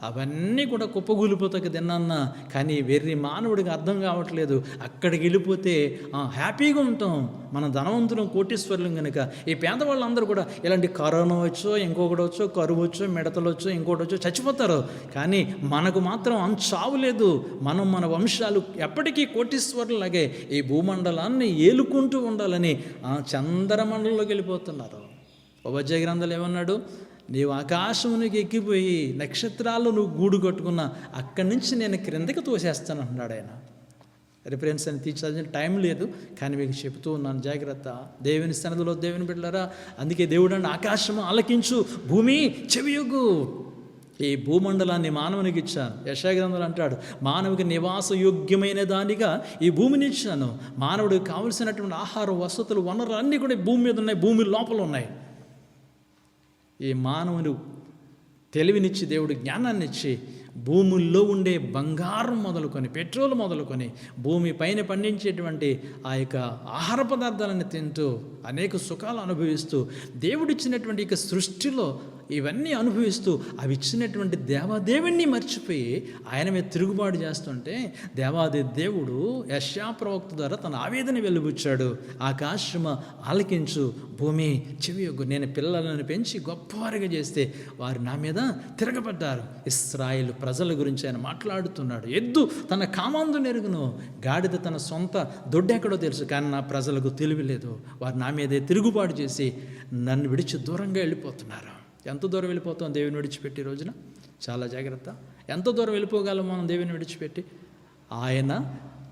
అవన్నీ కూడా కుప్పగూలిపోతాక తిన్నా. కానీ వెర్రి మానవుడికి అర్థం కావట్లేదు. అక్కడికి వెళ్ళిపోతే హ్యాపీగా ఉంటాం. మన ధనవంతులం, కోటీశ్వరులం కనుక ఈ పేదవాళ్ళందరూ కూడా ఇలాంటి కరోనా వచ్చో, ఇంకొకటి వచ్చో, కరువు వచ్చో, మిడతలు వచ్చో, ఇంకోటి వచ్చో చచ్చిపోతారు. కానీ మనకు మాత్రం చావు లేదు. మనం మన వంశాలు ఎప్పటికీ కోటీశ్వరులాగే ఈ భూమండలాన్ని ఏలుకుంటూ ఉండాలని చంద్రమండలంలోకి వెళ్ళిపోతున్నారు. ఉపజయ గ్రంథాలు ఏమన్నాడు, నీవు ఆకాశమునికి ఎక్కిపోయి నక్షత్రాలు నువ్వు గూడు కట్టుకున్న అక్కడి నుంచి నేను క్రిందకి తోసేస్తాను అన్నాడు ఆయన. రిఫరెన్స్ అని తీర్చాల్సిన టైం లేదు, కానీ మీకు చెబుతూ ఉన్నాను జాగ్రత్త. దేవుని సన్నిధిలో దేవుని బిడ్డలారా, అందుకే దేవుడు అంటే ఆకాశము ఆలకించు, భూమి చెవియొగ్గు. ఈ భూమండలాన్ని మానవునికి ఇచ్చాను. యెషయా గ్రంథంలో అంటాడు, మానవునికి నివాస యోగ్యమైన దానిగా ఈ భూమిని ఇచ్చాను. మానవుడికి కావలసినటువంటి ఆహార వసతులు, వనరులు అన్నీ కూడా భూమి మీద ఉన్నాయి, భూమి లోపల ఉన్నాయి. ఈ మానవుని తెలివినిచ్చి, దేవుడు జ్ఞానాన్ని ఇచ్చి, భూముల్లో ఉండే బంగారం మొదలుకొని, పెట్రోల్ మొదలుకొని, భూమి పైన పండించేటువంటి ఆ యొక్క ఆహార పదార్థాలను తింటూ అనేక సుఖాలు అనుభవిస్తూ, దేవుడిచ్చినటువంటి ఇక సృష్టిలో ఇవన్నీ అనుభవిస్తూ అవి ఇచ్చినటువంటి దేవాదేవుణ్ణి మర్చిపోయి ఆయన మీద తిరుగుబాటు చేస్తుంటే, దేవాది దేవుడు యెషయా ప్రవక్త ద్వారా తన ఆవేదన వెలుబుచ్చాడు. ఆకాశమ ఆలకించు, భూమి చెవియొగ్గు. నేను పిల్లలను పెంచి గొప్పవారిగా చేస్తే వారు నా మీద తిరగబడ్డారు. ఇశ్రాయేలు ప్రజల గురించి ఆయన మాట్లాడుతున్నాడు. ఎద్దు తన కామాందు నెరుగును, గాడిద తన సొంత దొడ్డెక్కడో తెలుసు, కానీ నా ప్రజలకు తెలివి లేదు. వారు నా మీదే తిరుగుబాటు చేసి నన్ను విడిచి దూరంగా వెళ్ళిపోతున్నారు. ఎంత దూరం వెళ్ళిపోతాం దేవుని విడిచిపెట్టి రోజున? చాలా జాగ్రత్త. ఎంత దూరం వెళ్ళిపోగలం మనం దేవుని విడిచిపెట్టి? ఆయన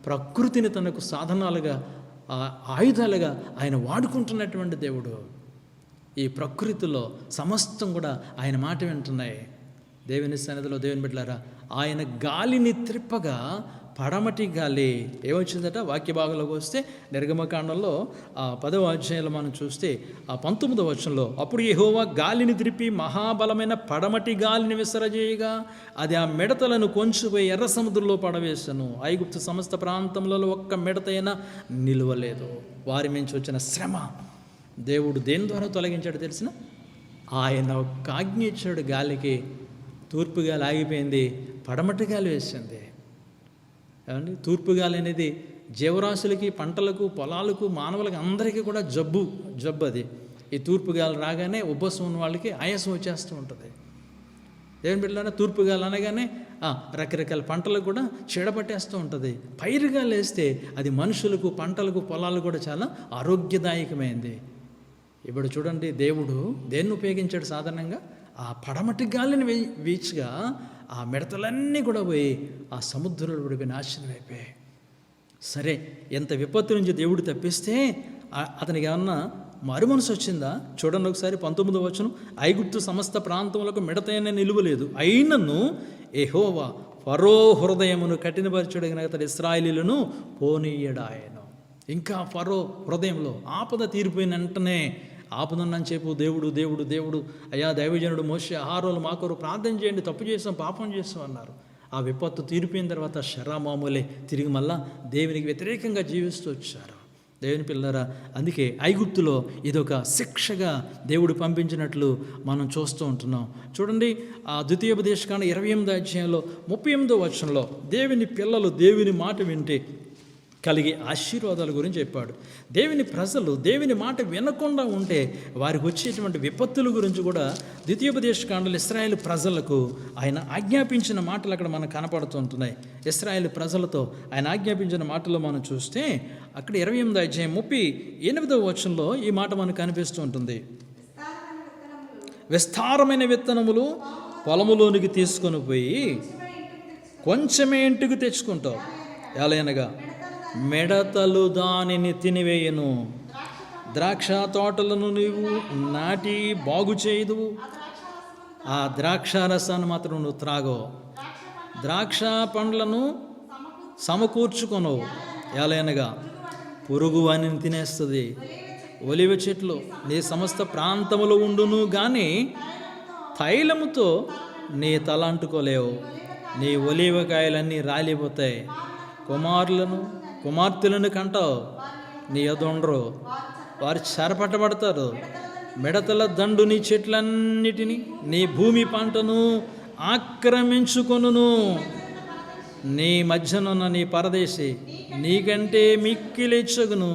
ప్రకృతిని తనకు సాధనాలుగా, ఆయుధాలుగా ఆయన వాడుకుంటున్నటువంటి దేవుడు. ఈ ప్రకృతిలో సమస్తం కూడా ఆయన మాట వింటున్నాయి. దేవుని సన్నిధిలో దేవుని బిడ్డలారా, ఆయన గాలిని త్రిప్పగా పడమటి గాలి ఏమొచ్చిందట? వాక్య భాగంలోకి వస్తే నిర్గమకాండంలో 10వ అధ్యాయంలో మనం చూస్తే 19వ వచనంలో, అప్పుడు యెహోవా గాలిని త్రిప్పి మహాబలమైన పడమటి గాలిని విసరజేయగా అది ఆ మిడతలను కొంచెపోయి ఎర్ర సముద్రంలో పడవేశాను. ఐగుప్తు సమస్త ప్రాంతంలో ఒక్క మిడతైనా నిలువలేదు. వారి నుంచి వచ్చిన శ్రమ దేవుడు దేని ద్వారా తొలగించాడు తెలిసిన? ఆయన ఒక ఆజ్ఞ ఇచ్చాడు గాలికి. తూర్పు గాలి ఆగిపోయింది, పడమటి గాలి వేసింది. ఏమండి, తూర్పు గాలి అనేది జీవరాశులకి, పంటలకు, పొలాలకు, మానవులకి అందరికీ కూడా జబ్బు అది. ఈ తూర్పు గాలి రాగానే ఉబ్బసం ఉన్న వాళ్ళకి ఆయాసం వచ్చేస్తూ ఉంటుంది. దేవుని బిడ్డలారా, తూర్పు గాలి అనగానే రకరకాల పంటలకు కూడా చీడపట్టేస్తూ ఉంటుంది. పైరుగాలి వేస్తే అది మనుషులకు, పంటలకు, పొలాలకు కూడా చాలా ఆరోగ్యదాయకమైంది. ఇప్పుడు చూడండి, దేవుడు దేన్ని ఉపయోగించాడు? సాధారణంగా ఆ పడమటి గాలిని వీచిగా ఆ మిడతలన్నీ కూడా పోయి ఆ సముద్రంలో పడిపోయి నాశనం అయిపోయాయి. సరే, ఎంత విపత్తు నుంచి దేవుడు తప్పిస్తే అతనికి ఏమన్నా మారు మనసు వచ్చిందా? చూడండి ఒకసారి 19వ వచనం, ఐగుప్తు సమస్త ప్రాంతములకు మిడతైన నిలువలేదు, అయినను యెహోవా ఫరో హృదయమును కఠినపరచుడగిన అతడు ఇశ్రాయేలీయులను పోనీయడాయను. ఇంకా ఫరో హృదయంలో ఆపద తీరిపోయిన వెంటనే, ఆపదన్నని చెప్పు దేవుడు అయ్యా దైవజనుడు మోషే, ఆహారాలు మాకొరు ప్రార్థన చేయండి, తప్పు చేసాం, పాపం చేసాం అన్నారు. ఆ విపత్తు తీరిపోయిన తర్వాత శరామామూలే తిరిగి మళ్ళా దేవునికి వ్యతిరేకంగా జీవిస్తూ వచ్చారు. దేవుని పిల్లరా, అందుకే ఐగుప్తులో ఇదొక శిక్షగా దేవుడు పంపించినట్లు మనం చూస్తూ ఉంటున్నాం. చూడండి, ఆ ద్వితీయోపదేశకాండ 28వ అధ్యాయంలో 38వ వచనంలో దేవుని పిల్లలు దేవుని మాట వింటే కలిగే ఆశీర్వాదాల గురించి చెప్పాడు. దేవుని ప్రజలు దేవుని మాట వినకుండా ఉంటే వారికి వచ్చేటువంటి విపత్తుల గురించి కూడా ద్వితీయోపదేశకాండలో ఇశ్రాయేలు ప్రజలకు ఆయన ఆజ్ఞాపించిన మాటలు అక్కడ మనకు కనపడుతుంటున్నాయి. ఇశ్రాయేలు ప్రజలతో ఆయన ఆజ్ఞాపించిన మాటలు మనం చూస్తే అక్కడ 28వ అధ్యాయం 38వ వచనంలో ఈ మాట మనకు కనిపిస్తూ ఉంటుంది. విస్తారమైన విత్తనములు పొలములోనికి తీసుకొని పోయి కొంచెమే ఇంటికి తెచ్చుకుంటావు, ఎలాగనగా మిడతలు దానిని తినివేయను. ద్రాక్ష తోటలను నీవు నాటి బాగు చేయదువు, ఆ ద్రాక్ష రసాన్ని మాత్రం నువ్వు త్రాగవు. ద్రాక్ష పండ్లను సమకూర్చుకొనవు, ఎలాగనగా పురుగు వానిని తినేస్తుంది. ఒలివ చెట్లు నీ సమస్త ప్రాంతములో ఉండును కానీ తైలముతో నీ తల అంటుకోలేవు. నీ ఒలివకాయలన్నీ రాలిపోతాయి. కుమార్తెలను కంటావు, నీ ఎదుండరు, వారు చెరపట్టబడతారు. మిడతల దండు నీ చెట్లన్నిటినీ నీ భూమి పంటను ఆక్రమించుకొనును. నీ మధ్యనున్న నీ పరదేశి నీకంటే మిక్కిలి ఇచ్చగును,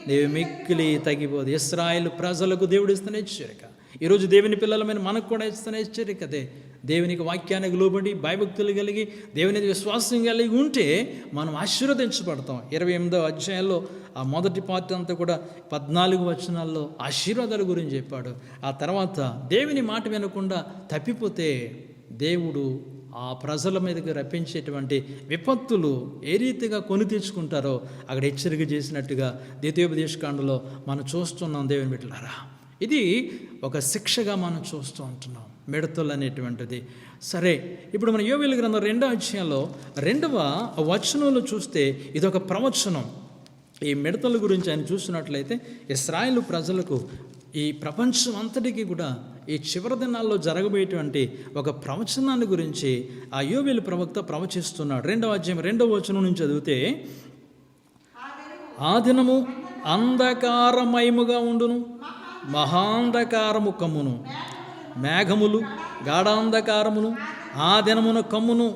నీవు మిక్కిలి తగ్గిపోదు. ఇశ్రాయేలు ప్రజలకు దేవుడు ఇస్తున్న హెచ్చరిక. ఈరోజు దేవుని పిల్లలమైన మనకు కూడా ఇస్తున్న హెచ్చరికదే. దేవునికి వాక్యానికి లోబడి భయభక్తులు కలిగి దేవుని విశ్వాసం కలిగి ఉంటే మనం ఆశీర్వదించబడతాం. 28వ అధ్యాయంలో ఆ మొదటి పార్ట్ అంతా కూడా 14 వచనాల్లో ఆశీర్వాదాల గురించి చెప్పాడు. ఆ తర్వాత దేవుని మాట వినకుండా తప్పిపోతే దేవుడు ఆ ప్రజల మీదకి రప్పించేటువంటి విపత్తులు ఏ రీతిగా కొని తెచ్చుకుంటారో అక్కడ హెచ్చరిక చేసినట్టుగా ద్వితీయోపదేశకాండలో మనం చూస్తున్నాం. దేవుని బిడ్డలారా, ఇది ఒక శిక్షగా మనం చూస్తూ ఉంటున్నాం, మిడతలు అనేటువంటిది. సరే, ఇప్పుడు మన యోవేలు గ్రంథం 2వ అధ్యాయంలో 2వ వచనంలో చూస్తే ఇదొక ప్రవచనం. ఈ మిడతల గురించి ఆయన చూసినట్లయితే ఇశ్రాయేలు ప్రజలకు ఈ ప్రపంచం అంతటికీ కూడా ఈ చివరి దినాల్లో జరగబోయేటువంటి ఒక ప్రవచనాన్ని గురించి ఆ యోవేలు ప్రవక్త ప్రవచిస్తున్నాడు. 2వ అధ్యాయం 2వ వచనం నుంచి చదివితే, ఆ దినము అంధకారమయముగా ఉండును, మహాంధకారము కమ్మును, మేఘములు గాఢాంధకారమును ఆ దినమున కమ్మును.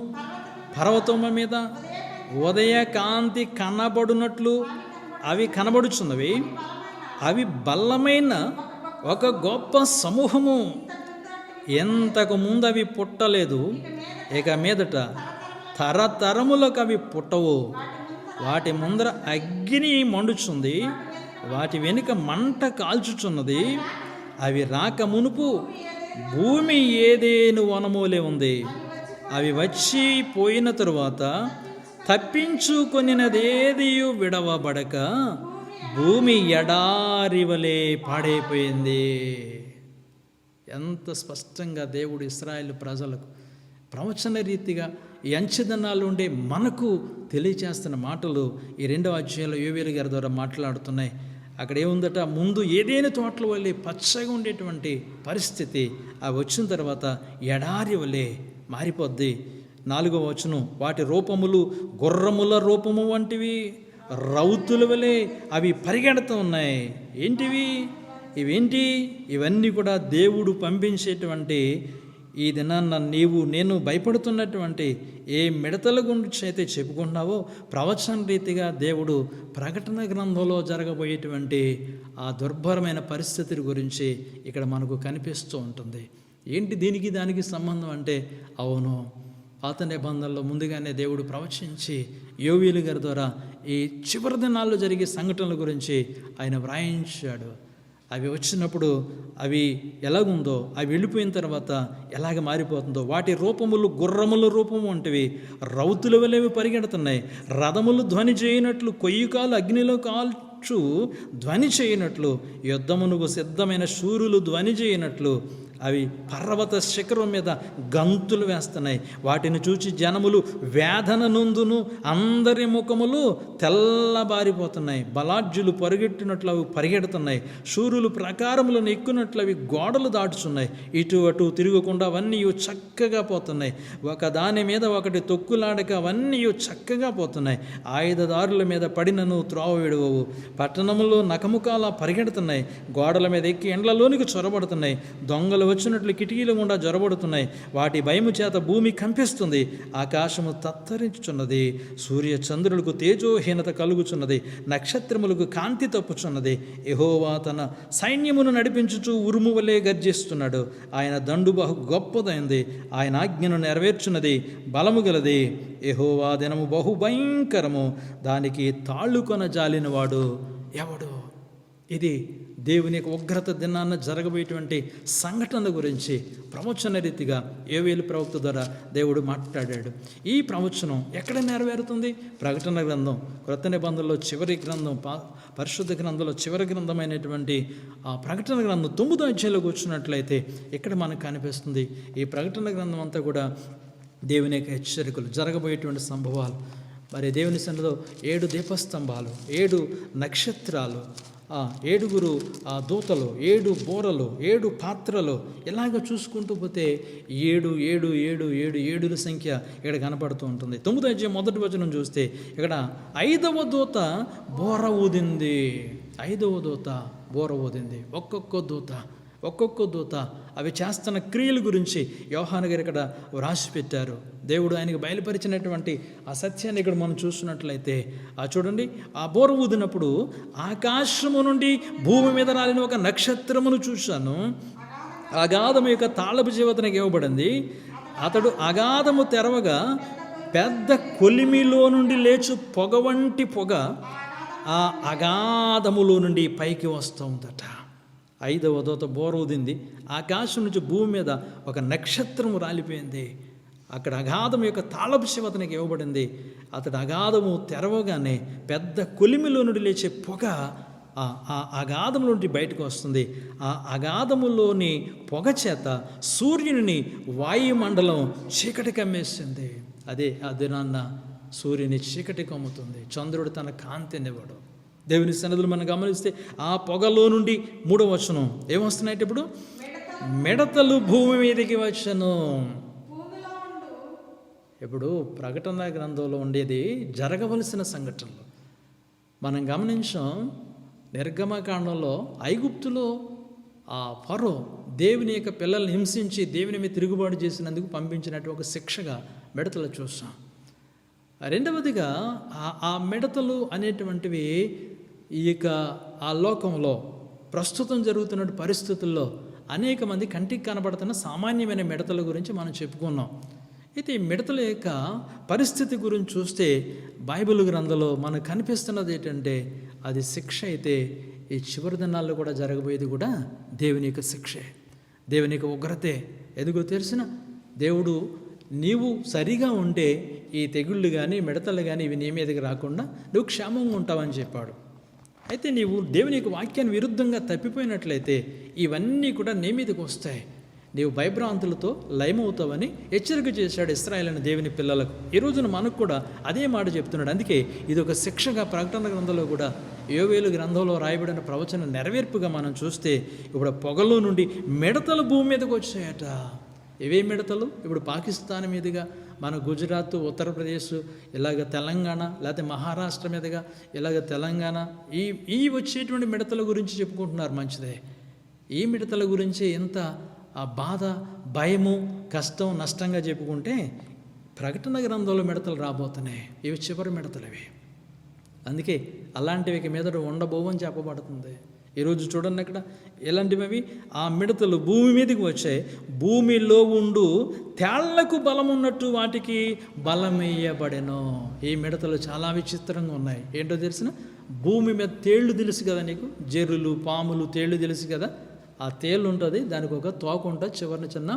పర్వతము మీద ఉదయ కాంతి కనబడునట్లు అవి కనబడుచున్నవి. అవి బలమైన ఒక గొప్ప సమూహము. ఎంతకు ముందు అవి పుట్టలేదు, ఇక మీదట తరతరములకు అవి పుట్టవు. వాటి ముందర అగ్ని మండుచుంది, వాటి వెనుక మంట కాల్చుచున్నది. అవి రాక మునుపు భూమి ఏదేను వనమూలే ఉంది. అవి వచ్చి పోయిన తరువాత తప్పించుకొనినదేదియు విడవబడక భూమి ఎడారి వలె పాడైపోయింది. ఎంత స్పష్టంగా దేవుడు ఇశ్రాయేలు ప్రజలకు ప్రవచన రీతిగా ఈ అంచెదనాలు ఉండే మనకు తెలియచేస్తున్న మాటలు ఈ 2వ అధ్యాయంలో యోవేలు గారి ద్వారా మాట్లాడుతున్నాయి. అక్కడ ఏముందట, ముందు ఏదైనా తోటల వల్లే పచ్చగా ఉండేటువంటి పరిస్థితి అవి వచ్చిన తర్వాత ఎడారి వల్లే మారిపోద్ది. 4వ వచనం, వాటి రూపములు గుర్రముల రూపము వంటివి, రౌతుల వలె అవి పరిగెడుతూ ఉన్నాయి. ఏంటివి? ఇవేంటి? ఇవన్నీ కూడా దేవుడు పంపించేటువంటి ఈ దినాన్న నీవు నేను భయపడుతున్నటువంటి ఏ మిడతల గురించి అయితే చెప్పుకుంటున్నావో ప్రవచన రీతిగా దేవుడు ప్రకటన గ్రంథంలో జరగబోయేటువంటి ఆ దుర్భరమైన పరిస్థితుల గురించి ఇక్కడ మనకు కనిపిస్తూ ఉంటుంది. ఏంటి దీనికి దానికి సంబంధం అంటే, అవును, పాత నిబంధనలో ముందుగానే దేవుడు ప్రవచించి యోవేలు గారి ద్వారా ఈ చివరి దినాల్లో జరిగే సంఘటనల గురించి ఆయన వ్రాయించాడు. అవి వచ్చినప్పుడు అవి ఎలాగుందో, అవి వెళ్ళిపోయిన తర్వాత ఎలాగ మారిపోతుందో, వాటి రూపములు గుర్రముల రూపము వంటివి, రౌతుల వలెవి పరిగెడుతున్నాయి. రథములు ధ్వని చేయనట్లు, కొయ్యికాలు అగ్నిలో కాల్చు ధ్వని చేయనట్లు, యుద్ధమునకు సిద్ధమైన శూరులు ధ్వని చేయనట్లు అవి పర్వత శిఖరం మీద గంతులు వేస్తున్నాయి. వాటిని చూచి జనములు వేదన నొందును, అందరి ముఖములు తెల్లబారిపోతున్నాయి. బలాఢ్యులు పరిగెట్టినట్లు అవి పరిగెడుతున్నాయి. శూరులు ప్రకారములను ఎక్కునట్లు అవి గోడలు దాటుచున్నాయి. ఇటు అటు తిరగకుండా అవన్నీ చక్కగా పోతున్నాయి. ఒక దాని మీద ఒకటి తొక్కులాడక అవన్నీ చక్కగా పోతున్నాయి. ఆయుధదారుల మీద పడినను త్రోవ విడవవు. పట్టణంలో నకముకాల పరిగెడుతున్నాయి. గోడల మీద ఎక్కి ఎండ్లలోనికి చొరబడుతున్నాయి. దొంగలు వచ్చినట్లు కిటికీల గుండా జొరబడుతున్నాయి. వాటి భయము చేత భూమి కంపిస్తుంది. ఆకాశము తత్తరించుచున్నది. సూర్య చంద్రులకు తేజోహీనత కలుగుచున్నది. నక్షత్రములకు కాంతి తప్పుచున్నది. యెహోవా తన సైన్యమును నడిపించుచు ఉరుము వలె గర్జిస్తున్నాడు. ఆయన దండు బహు గొప్పదైంది. ఆయన ఆజ్ఞను నెరవేర్చున్నది, బలము గలది. యెహోవా దినము బహు భయంకరము. దానికి తాళ్ళుకొన జాలినవాడు ఎవడు? ఇది దేవుని యొక్క ఉగ్రత దినాన్న జరగబోయేటువంటి సంఘటన గురించి ప్రవచన రీతిగా యోవేలు ప్రవక్త ద్వారా దేవుడు మాట్లాడాడు. ఈ ప్రవచనం ఎక్కడ నెరవేరుతుంది? ప్రకటన గ్రంథం, క్రొత్త నిబంధనలో చివరి గ్రంథం, పరిశుద్ధ గ్రంథంలో చివరి గ్రంథమైనటువంటి ఆ ప్రకటన గ్రంథం 9వ అధ్యాయంలో కూర్చున్నట్లయితే ఇక్కడ మనకు కనిపిస్తుంది. ఈ ప్రకటన గ్రంథం అంతా కూడా దేవుని యొక్క హెచ్చరికలు, జరగబోయేటువంటి సంభవాలు. మరి దేవుని సన్నిధిలో 7 దీపస్తంభాలు, 7 నక్షత్రాలు, 7 దూతలు, 7 బోరలు, 7 పాత్రలు, ఇలాగ చూసుకుంటూ పోతే 7 7 7 7 7ల సంఖ్య ఇక్కడ కనపడుతూ ఉంటుంది. 9వ అధ్యాయం 1వ వచనం చూస్తే ఇక్కడ 5వ దూత బోర ఊదింది. 5వ దూత బోర ఊదింది. ఒక్కొక్క దూత అవి చేస్తున్న క్రియల గురించి యోహాను గారు ఇక్కడ వ్రాసి పెట్టారు. దేవుడు ఆయనకు బయలుపరిచినటువంటి ఆ సత్యాన్ని ఇక్కడ మనం చూస్తున్నట్లయితే చూడండి, ఆ బోర ఊదినప్పుడు ఆకాశము నుండి భూమి మీద రాలిన ఒక నక్షత్రమును చూశాను. అగాధము యొక్క తాళపు జీవతనికి ఇవ్వబడింది. అతడు అగాధము తెరవగా పెద్ద కొలిమిలో నుండి లేచు పొగ వంటి పొగ ఆ అగాధములో నుండి పైకి వస్తూ ఉందట. 5వ దూత బోర ఊదింది. ఆకాశం నుంచి భూమి మీద ఒక నక్షత్రము రాలిపోయింది. అక్కడ అగాధం యొక్క తాళపు శివతనికి ఇవ్వబడింది. అతడు అగాధము తెరవగానే పెద్ద కొలిమిలో నుండి లేచే పొగ ఆ అగాధము నుండి బయటకు వస్తుంది. ఆ అగాధములోని పొగ చేత సూర్యుని వాయుమండలం చీకటి కమ్మేసింది. అదే ఆ దినాన్న సూర్యుని చీకటి కమ్ముతుంది. చంద్రుడు తన కాంతినివ్వడు. దేవుని సన్నిధులు మనం గమనిస్తే ఆ పొగలో నుండి 3వ వచనం ఏమొస్తున్నాయి? ఇప్పుడు మిడతలు భూమి మీదకి వచ్చను. ఇప్పుడు ప్రకటన గ్రంథంలో ఉండేది జరగవలసిన సంఘటనలు మనం గమనించాం. నిర్గమకాండంలో ఐగుప్తులో ఆ ఫరో దేవుని యొక్క పిల్లల్ని హింసించి దేవుని మీద తిరుగుబాటు చేసినందుకు పంపించినట్టు ఒక శిక్షగా మిడతలు చూసాం. రెండవదిగా ఆ మిడతలు అనేటువంటివి ఆ లోకంలో ప్రస్తుతం జరుగుతున్న పరిస్థితుల్లో అనేక మంది కంటికి కనబడుతున్న సామాన్యమైన మిడతల గురించి మనం చెప్పుకున్నాం. అయితే ఈ మిడతల యొక్క పరిస్థితి గురించి చూస్తే బైబిల్ గ్రంథంలో మనకు కనిపిస్తున్నది ఏంటంటే అది శిక్ష అయితే ఈ చివరి దినాల్లో కూడా జరగబోయేది కూడా దేవుని యొక్క శిక్షే, దేవుని యొక్క ఉగ్రతే. ఎందుకో తెలిసిన దేవుడు నీవు సరిగా ఉంటే ఈ తెగుళ్ళు కానీ మిడతలు కానీ ఇవి నీ మీదకి రాకుండా నువ్వు క్షేమంగా ఉంటావని చెప్పాడు. అయితే నీవు దేవుని యొక్క వాక్యాన్ని విరుద్ధంగా తప్పిపోయినట్లయితే ఇవన్నీ కూడా నీ మీదకి వస్తాయి. నీవు భయభ్రాంతులతో లయమవుతావని హెచ్చరిక చేశాడు ఇశ్రాయేలు అనే దేవుని పిల్లలకు. ఈ రోజున మనకు కూడా అదే మాట చెప్తున్నాడు. అందుకే ఇది ఒక శిక్షగా ప్రకటన గ్రంథంలో కూడా యోవేలు గ్రంథంలో రాయబడిన ప్రవచన నెరవేర్పుగా మనం చూస్తే ఇప్పుడు పొగలో నుండి మిడతలు భూమి మీదకి వచ్చాయట. ఇవే మిడతలు ఇప్పుడు పాకిస్తాన్ మీదుగా మన గుజరాత్, ఉత్తరప్రదేశ్, ఇలాగ తెలంగాణ, లేకపోతే మహారాష్ట్ర మీదుగా ఇలాగ తెలంగాణ ఈ వచ్చేటువంటి మిడతల గురించి చెప్పుకుంటున్నారు. మంచిదే. ఈ మిడతల గురించి ఎంత బాధ, భయము, కష్టం, నష్టంగా చెప్పుకుంటే ప్రకటన గ్రంథంలో మిడతలు రాబోతున్నాయి. ఇవి చివరి మిడతలు ఇవి. అందుకే అలాంటివి మీదట ఉండబోవని చెప్పబడుతుంది. ఈరోజు చూడండి అక్కడ ఎలాంటివి ఆ మిడతలు భూమి మీదకి వచ్చాయి. భూమిలో ఉండు తేళ్లకు బలం ఉన్నట్టు వాటికి బలమేయబడెను. ఈ మిడతలు చాలా విచిత్రంగా ఉన్నాయి. ఏంటో తెలిసిన భూమి మీద తేళ్లు తెలుసు కదా నీకు, జెర్రులు, పాములు, తేళ్లు తెలుసు కదా. ఆ తేలు ఉంటుంది, దానికి ఒక తోక ఉంటుంది, చివరిన చిన్న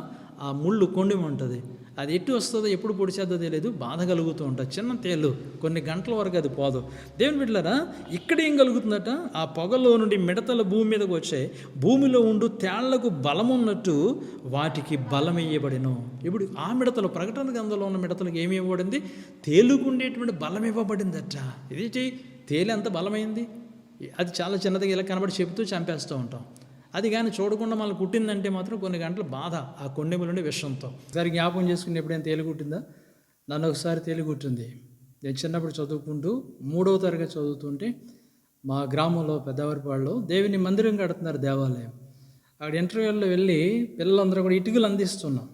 ఆ ముళ్ళు కొండి ఉంటుంది. అది ఎటు వస్తుందో ఎప్పుడు పొడిచేద్దో తెలియదు, బాధ కలుగుతూ ఉంటుంది. చిన్న తేలు కొన్ని గంటల వరకు అది పోదు. దేవుని బిడ్డలారా, ఇక్కడ ఏం కలుగుతుందట, ఆ పొగలో నుండి మిడతల భూమి మీదకి వచ్చాయి, భూమిలో ఉండు తేళ్లకు బలం ఉన్నట్టు వాటికి బలం ఇవ్వబడిను. ఇప్పుడు ఆ మిడతలు, ప్రకటన గ్రంథంలో ఉన్న మిడతలకు ఏమి ఇవ్వబడింది? తేలుకు ఉండేటువంటి బలం ఇవ్వబడిందట. ఇదేంటి తేలి ఎంత బలమైంది? అది చాలా చిన్నదిగా ఇలా కనబడి చెబుతూ చంపేస్తూ ఉంటాం. అది కానీ చూడకుండా మనల్ని కుట్టిందంటే మాత్రం కొన్ని గంటల బాధ ఆ కొండెముల నుండి విషంతో. ఒకసారి జ్ఞాపకం చేసుకుని ఎప్పుడైనా తేలి కుట్టిందా? నన్ను ఒకసారి తేలి కుట్టింది. నేను చిన్నప్పుడు చదువుకుంటూ 3వ తరగతి చదువుతుంటే మా గ్రామంలో పెద్దవారిపాడులో దేవుని మందిరం కడుతున్నారు, దేవాలయం. అక్కడ ఇంటర్వ్యూల్లో వెళ్ళి పిల్లలందరూ కూడా ఇటుకలు అందిస్తున్నాం.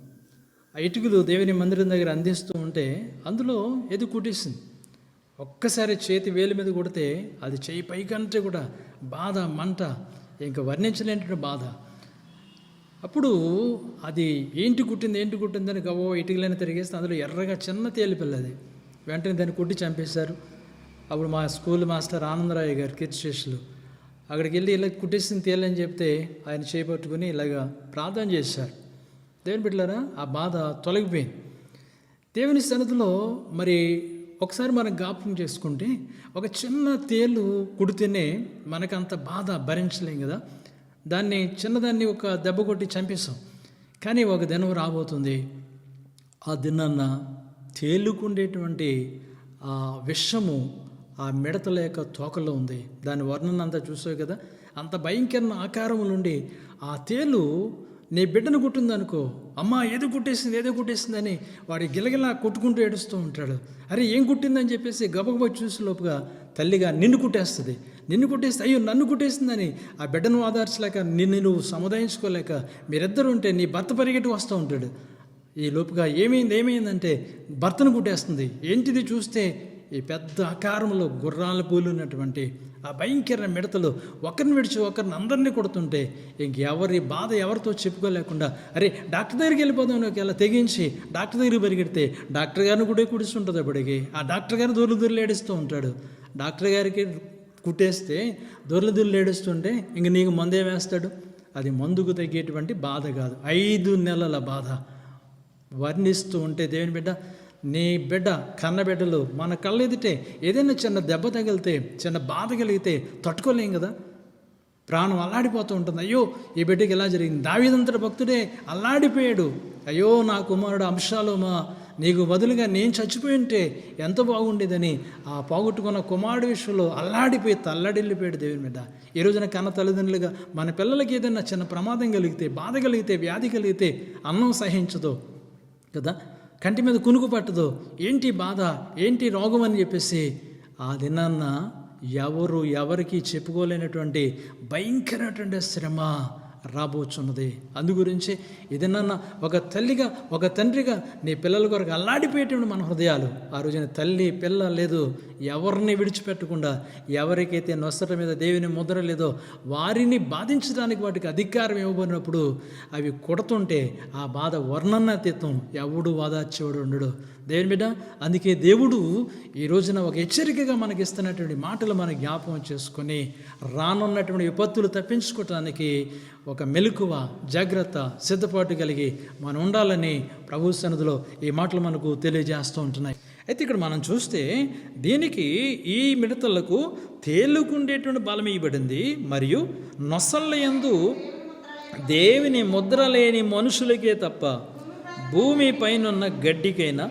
ఆ ఇటుకలు దేవుని మందిరం దగ్గర అందిస్తూ ఉంటే అందులో ఏది కుట్టేసింది. ఒక్కసారి చేతి వేలు మీద కొడితే అది చేయి పైకంటే కూడా బాధ, మంట, ఇంకా వర్ణించలేనటువంటి బాధ. అప్పుడు అది ఏంటి కుట్టిందని గవో ఇటుకలైనా తిరిగేస్తే అందులో ఎర్రగా చిన్న తేలి పిల్లది. వెంటనే దాన్ని కొట్టి చంపేశారు. అప్పుడు మా స్కూల్ మాస్టర్ ఆనందరాయ గారు కీర్తిశేషులు అక్కడికి వెళ్ళి ఇలా కుట్టేసిన తేలని చెప్తే ఆయన చేపట్టుకుని ఇలాగా ప్రార్థన చేశారు. దేవుని బిడ్డలారా, ఆ బాధ తొలగిపోయింది. దేవుని సన్నిధిలో మరి ఒకసారి మనం జ్ఞాపకం చేసుకుంటే ఒక చిన్న తేలు కుడితేనే మనకంత బాధ భరించలేం కదా. దాన్ని చిన్నదాన్ని ఒక దెబ్బ కొట్టి చంపేస్తాం. కానీ ఒక దినం రాబోతుంది, ఆ దినాన్న తేలుకుండేటువంటి ఆ విషము ఆ మిడతల యొక్క తోకలో ఉంది. దాని వర్ణన అంతా చూసావు కదా. అంత భయంకర ఆకారం నుండి ఆ తేలు నీ బిడ్డను కుట్టిందనుకో, అమ్మ ఏదో కుట్టేసిందని వాడి గిలగిలా కొట్టుకుంటూ ఏడుస్తూ ఉంటాడు. అరే ఏం కుట్టిందని చెప్పేసి గబగబా చూసి లోపుగా తల్లిగా నిన్ను కుట్టేస్తుంది. నిన్ను కుట్టేస్తే అయ్యో నన్ను కుట్టేసిందని ఆ బిడ్డను ఆదర్చలేక నువ్వు సముదాయించుకోలేక మీరిద్దరు ఉంటే నీ భర్త పరిగెట్టి వస్తూ ఉంటాడు. ఈ లోపుగా ఏమైందంటే భర్తను కుట్టేస్తుంది. ఏంటిది చూస్తే ఈ పెద్ద ఆకారంలో గుర్రాల పూలు ఉన్నటువంటి ఆ భయంకర మిడతలు ఒకరిని విడిచి ఒకరిని అందరినీ కొడుతుంటే ఇంకెవరి బాధ ఎవరితో చెప్పుకోలేకుండా అరే డాక్టర్ దగ్గరికి వెళ్ళిపోదాం ఇలా తెగించి డాక్టర్ దగ్గరికి పరిగెడితే డాక్టర్ గారిని కూడా కుడిస్తుంటుంది. అప్పటికి ఆ డాక్టర్ గారు దొర్లు ఏడుస్తూ ఉంటాడు. డాక్టర్ గారికి కుట్టేస్తే దొర్లు ఏడుస్తుంటే ఇంక నీకు మందే వేస్తాడు. అది మందుకు తగ్గేటువంటి బాధ కాదు, 5 నెలల బాధ వర్ణిస్తూ ఉంటే దేవుని బిడ్డ, నీ బిడ్డ కన్నబిడ్డలు మన కళ్ళెదిటే ఏదైనా చిన్న దెబ్బ తగిలితే, చిన్న బాధ కలిగితే తట్టుకోలేం కదా. ప్రాణం అల్లాడిపోతూ ఉంటుంది. అయ్యో ఈ బిడ్డకి ఎలా జరిగింది. దావీదంతటి భక్తుడే అల్లాడిపోయాడు. అయ్యో నా కుమారుడు అబ్షాలోమా, నీకు బదులుగా నేను చచ్చిపోయి ఉంటే ఎంత బాగుండేదని ఆ పోగొట్టుకున్న కుమారుడు విషయంలో అల్లాడిపోయి తల్లడిల్లిపోయాడు దేవుని మీద. ఈ రోజున కన్న తల్లిదండ్రులుగా మన పిల్లలకి ఏదైనా చిన్న ప్రమాదం కలిగితే, బాధ కలిగితే, వ్యాధి కలిగితే అన్నం సహించదు కదా, కంటి మీద కునుకు పట్టదు. ఏంటి బాధ, ఏంటి రోగం అని చెప్పేసి ఆ దినాన్న ఎవరికి చెప్పుకోలేనటువంటి భయంకరమైనటువంటి శ్రమ రాబోచున్నది. అందుగురించి ఏదన్నా ఒక తల్లిగా ఒక తండ్రిగా నీ పిల్లల కొరకు అల్లాడిపోయేటువంటి మన హృదయాలు ఆ రోజున తల్లి పిల్ల లేదు ఎవరిని విడిచిపెట్టకుండా, ఎవరికైతే నొసట మీద దేవుని ముద్ర లేదో వారిని బాధించడానికి వాటికి అధికారం ఇవ్వబడినప్పుడు అవి కొడుతుంటే ఆ బాధ వర్ణనాతీతం, ఎవడు వాదాచేవాడు ఉండడు. దేవుని బిడ్డ, అందుకే దేవుడు ఈ రోజున ఒక హెచ్చరికగా మనకి ఇస్తున్నటువంటి మాటలు మనం జ్ఞాపకం చేసుకొని రానున్నటువంటి విపత్తులు తప్పించుకోవటానికి ఒక మెలకువ, జాగ్రత్త, సిద్ధపాటు కలిగి మనం ఉండాలని ప్రభు సన్నిధిలో ఈ మాటలు మనకు తెలియజేస్తూ ఉంటున్నాయి. అయితే ఇక్కడ మనం చూస్తే దీనికి ఈ మిడతలకు తేలుకుండేటువంటి బలం ఇవ్వబడింది, మరియు నొసళ్ళ యందు దేవుని ముద్ర లేని మనుషులకే తప్ప భూమి పైనున్న గడ్డికైనా,